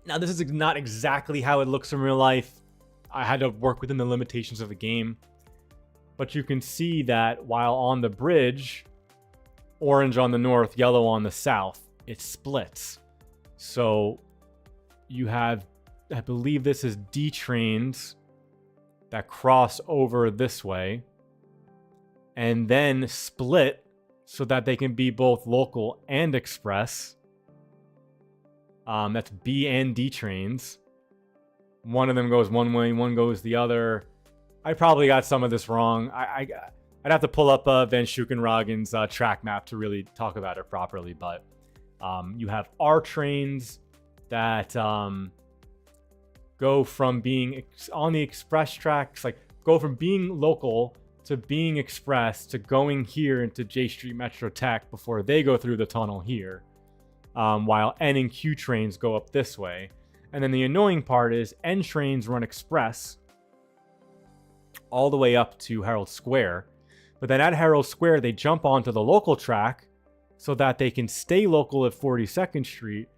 Speaker 1: Now, this is not exactly how it looks in real life. I had to work within the limitations of the game. But you can see that while on the bridge, orange on the north, yellow on the south, it splits. So you have, I believe this is D trains that cross over this way and then split so that they can be both local and express. That's B and D trains. One of them goes one way, one goes the other. I probably got some of this wrong. I'd have to pull up Van Schukenragen's track map to really talk about it properly, but you have R trains that go from being on the express tracks, like go from being local to being express to going here into J Street Metro Tech before they go through the tunnel here, while N and Q trains go up this way. And then the annoying part is N trains run express all the way up to Herald Square. But then at Herald Square, they jump onto the local track so that they can stay local at 42nd Street,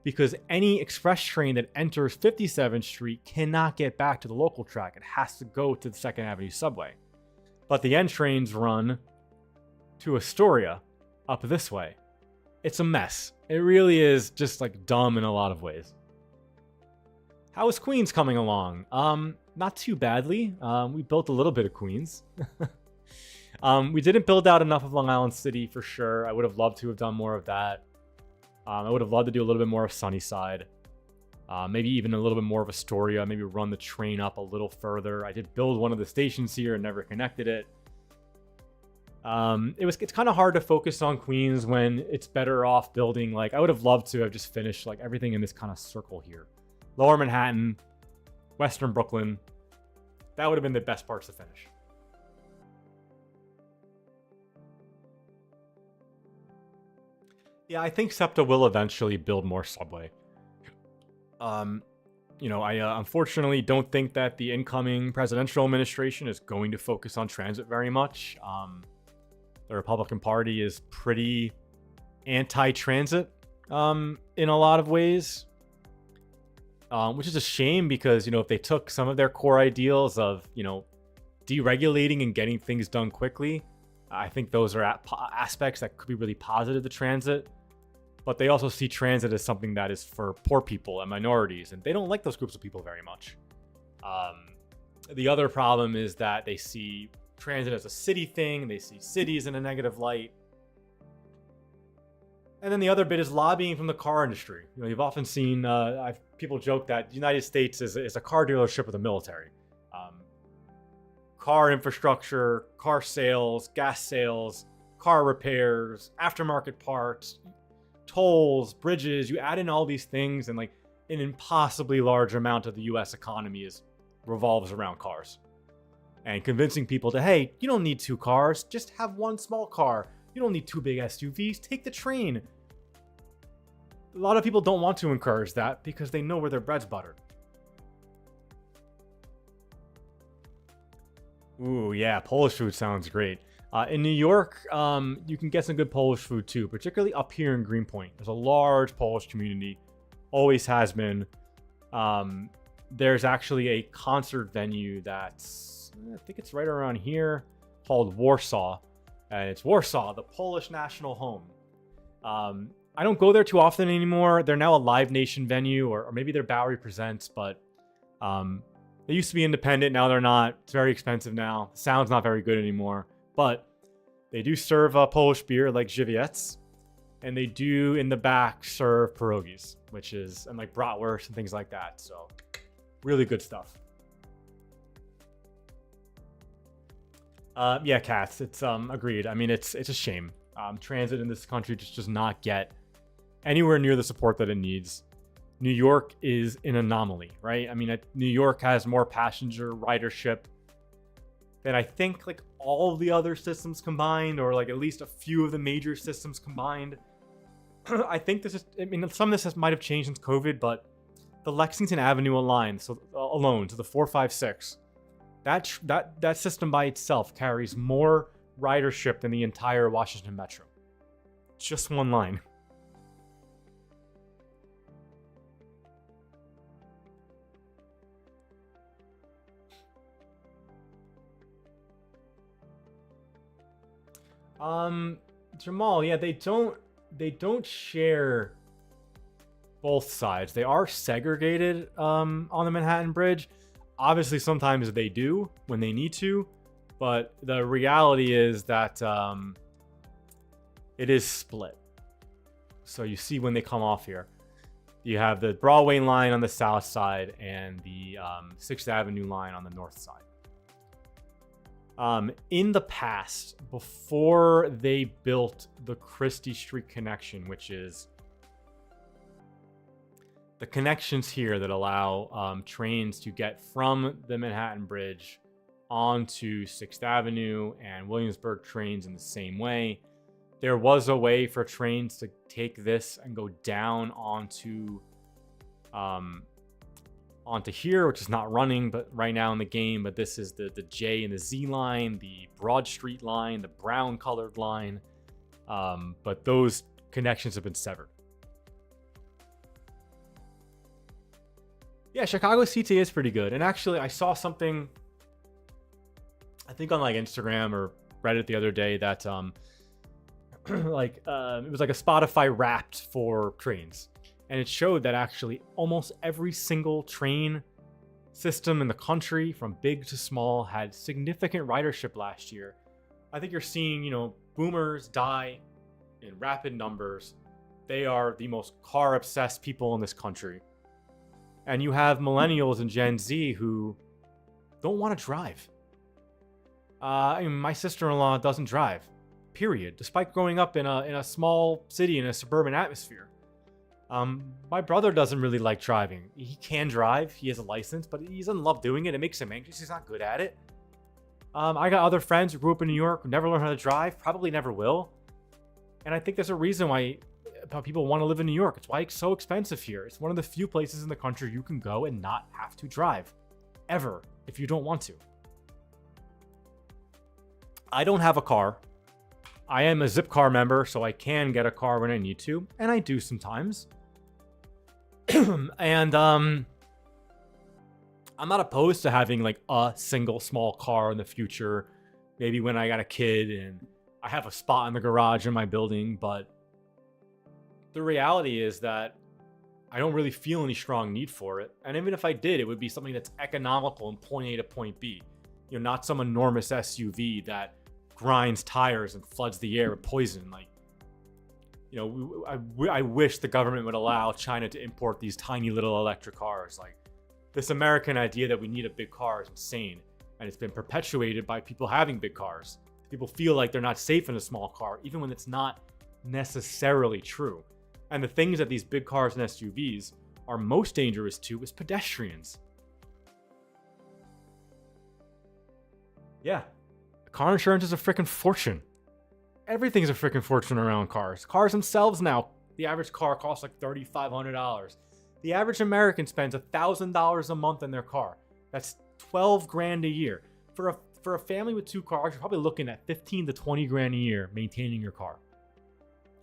Speaker 1: because any express train that enters 57th Street cannot get back to the local track. It has to go to the 2nd Avenue subway. But the N trains run to Astoria up this way. It's a mess. It really is just like dumb in a lot of ways. How is Queens coming along? Not too badly. We built a little bit of Queens. We didn't build out enough of Long Island City for sure. I would have loved to have done more of that. I would have loved to do a little bit more of Sunnyside. Maybe even a little bit more of Astoria. Maybe run the train up a little further. I did build one of the stations here and never connected it. It's kind of hard to focus on Queens when it's better off building, like, I would have loved to have just finished like everything in this kind of circle here. Lower Manhattan, Western Brooklyn. That would have been the best parts to finish. Yeah, I think SEPTA will eventually build more subway. I unfortunately don't think that the incoming presidential administration is going to focus on transit very much. The Republican Party is pretty anti-transit in a lot of ways, which is a shame because, if they took some of their core ideals of, deregulating and getting things done quickly, I think those are aspects that could be really positive to transit. But they also see transit as something that is for poor people and minorities, and they don't like those groups of people very much. The other problem is that they see transit as a city thing. They see cities in a negative light. And then the other bit is lobbying from the car industry. You've often seen people joke that the United States is a car dealership of the military. Car infrastructure, car sales, gas sales, car repairs, aftermarket parts, tolls, bridges. You add in all these things, and like an impossibly large amount of the U.S. economy revolves around cars. And convincing people to, hey, you don't need 2 cars, just have 1 small car. You don't need 2 big SUVs, take the train. A lot of people don't want to encourage that because they know where their bread's buttered. Ooh, yeah, Polish food sounds great. In New York, you can get some good Polish food too, particularly up here in Greenpoint. There's a large Polish community, always has been. There's actually a concert venue that's, I think it's right around here, called Warsaw. And it's Warsaw, the Polish national home. I don't go there too often anymore. They're now a Live Nation venue, or maybe they're Bowery Presents, but they used to be independent. Now they're not. It's very expensive now. The sound's not very good anymore. But they do serve Polish beer like Żywiec, and they do in the back serve pierogies, and like bratwurst and things like that. So really good stuff. Yeah, Cats, it's agreed. I mean, it's a shame. Transit in this country just does not get anywhere near the support that it needs. New York is an anomaly, right? I mean, New York has more passenger ridership than I think like all the other systems combined, or like at least a few of the major systems combined. I think some of this might have changed since COVID, but the Lexington Avenue line, so the 456, that system by itself carries more ridership than the entire Washington Metro. Just one line. Jamal, yeah, they don't share both sides. They are segregated on the Manhattan Bridge. Obviously, sometimes they do when they need to, but the reality is that it is split. So you see when they come off here, you have the Broadway line on the south side and the 6th Avenue line on the north side. In the past, before they built the Christie Street connection, which is the connections here that allow trains to get from the Manhattan Bridge onto 6th Avenue, and Williamsburg trains in the same way. There was a way for trains to take this and go down onto here, which is not running but right now in the game, but this is the J and the Z line, the Broad Street line, the brown colored line, but those connections have been severed. Yeah, Chicago CTA is pretty good. And actually, I saw something, I think on like Instagram or Reddit the other day, that it was like a Spotify Wrapped for trains, and it showed that actually almost every single train system in the country, from big to small, had significant ridership last year. I think you're seeing, boomers die in rapid numbers. They are the most car obsessed people in this country. And you have millennials and Gen Z who don't want to drive. My sister-in-law doesn't drive, period, despite growing up in a small city in a suburban atmosphere. My brother doesn't really like driving. He can drive, he has a license, but he doesn't love doing it. It makes him anxious. He's not good at it. I got other friends who grew up in New York who never learned how to drive, probably never will. And I think there's a reason why people want to live in New York. It's why it's so expensive here. It's one of the few places in the country you can go and not have to drive, ever, if you don't want to. I don't have a car. I am a Zipcar member, so I can get a car when I need to, and I do sometimes. And I'm not opposed to having like a single small car in the future, maybe when I got a kid and I have a spot in the garage in my building, but the reality is that I don't really feel any strong need for it. And even if I did, it would be something that's economical in point A to point B. Not some enormous SUV that grinds tires and floods the air with poison. I wish the government would allow China to import these tiny little electric cars. Like, this American idea that we need a big car is insane. And it's been perpetuated by people having big cars. People feel like they're not safe in a small car, even when it's not necessarily true. And the things that these big cars and SUVs are most dangerous to is pedestrians. Yeah. Car insurance is a freaking fortune. Everything's a freaking fortune around cars. Cars themselves now, the average car costs like $3,500. The average American spends $1,000 a month in their car. That's $12,000 a year. For a family with 2 cars, you're probably looking at $15,000 to $20,000 a year maintaining your car.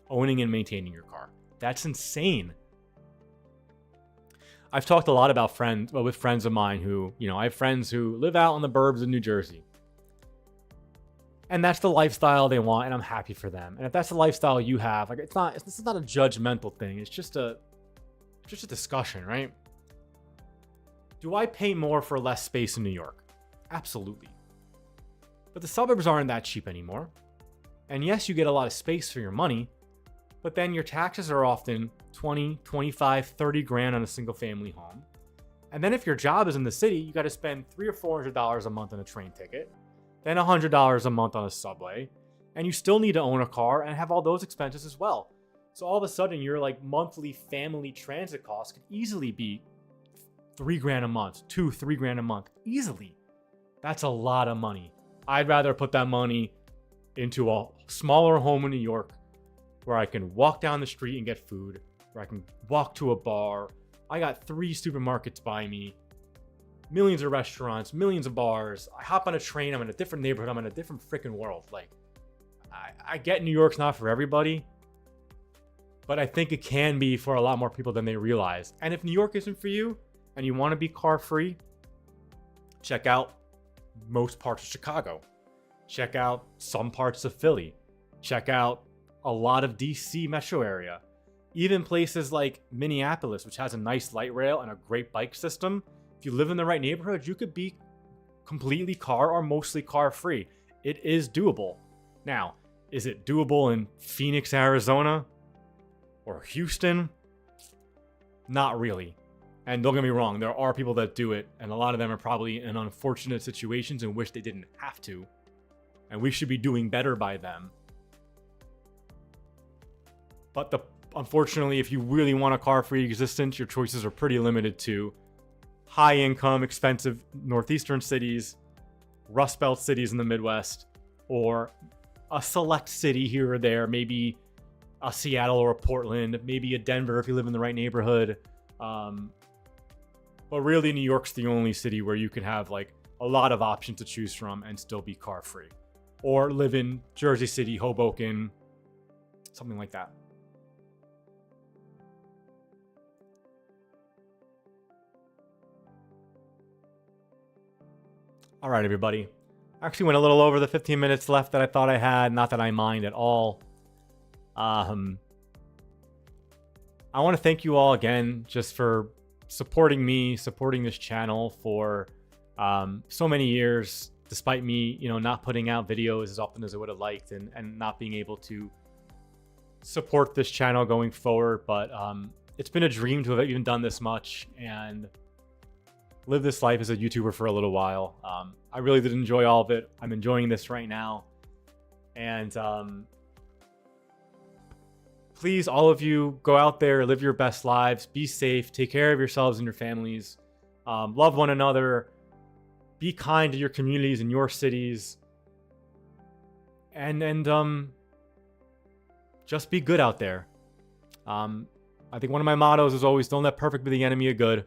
Speaker 1: Owning and maintaining your car. That's insane. I've talked a lot about with friends of mine who, I have friends who live out in the burbs of New Jersey. And that's the lifestyle they want, and I'm happy for them. And if that's the lifestyle you have, this is not a judgmental thing. It's just a discussion, right? Do I pay more for less space in New York? Absolutely. But the suburbs aren't that cheap anymore. And yes, you get a lot of space for your money, but then your taxes are often 20, 25, 30 grand on a single family home. And then if your job is in the city, you got to spend $300 or $400 a month on a train ticket, then $100 a month on a subway, and you still need to own a car and have all those expenses as well. So all of a sudden, your monthly family transit costs could easily be $3 grand a month, $3 grand a month, easily. That's a lot of money. I'd rather put that money into a smaller home in New York, where I can walk down the street and get food, where I can walk to a bar. I got 3 supermarkets by me, millions of restaurants, millions of bars. I hop on a train, I'm in a different neighborhood, I'm in a different freaking world. I get New York's not for everybody, but I think it can be for a lot more people than they realize. And if New York isn't for you, and you want to be car free, check out most parts of Chicago. Check out some parts of Philly. Check out a lot of DC metro area. Even places like Minneapolis, which has a nice light rail and a great bike system. If you live in the right neighborhood, you could be completely car or mostly car free. It is doable. Now, is it doable in Phoenix, Arizona? Or Houston? Not really. And don't get me wrong, there are people that do it, and a lot of them are probably in unfortunate situations and wish they didn't have to. And we should be doing better by them. But unfortunately, if you really want a car-free existence, your choices are pretty limited to high-income, expensive northeastern cities, Rust Belt cities in the Midwest, or a select city here or there, maybe a Seattle or a Portland, maybe a Denver if you live in the right neighborhood. But really, New York's the only city where you can have like a lot of options to choose from and still be car free. Or live in Jersey City, Hoboken, something like that. All right, everybody. Actually went a little over the 15 minutes left that I thought I had. Not that I mind at all. I want to thank you all again just for supporting me, supporting this channel for so many years, despite me, not putting out videos as often as I would have liked and not being able to support this channel going forward. But it's been a dream to have even done this much and live this life as a YouTuber for a little while. I really did enjoy all of it. I'm enjoying this right now. And please, all of you, go out there, live your best lives, be safe, take care of yourselves and your families, love one another, be kind to your communities and your cities, and just be good out there. I think one of my mottos is always, don't let perfect be the enemy of good,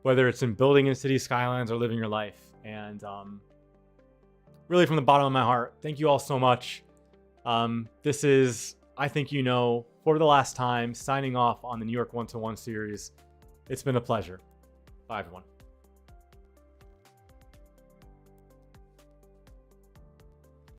Speaker 1: whether it's in building in city skylines or living your life. And really, from the bottom of my heart, thank you all so much. This is, I think for the last time, signing off on the New York 1-to-1 series. It's been a pleasure. Bye, everyone.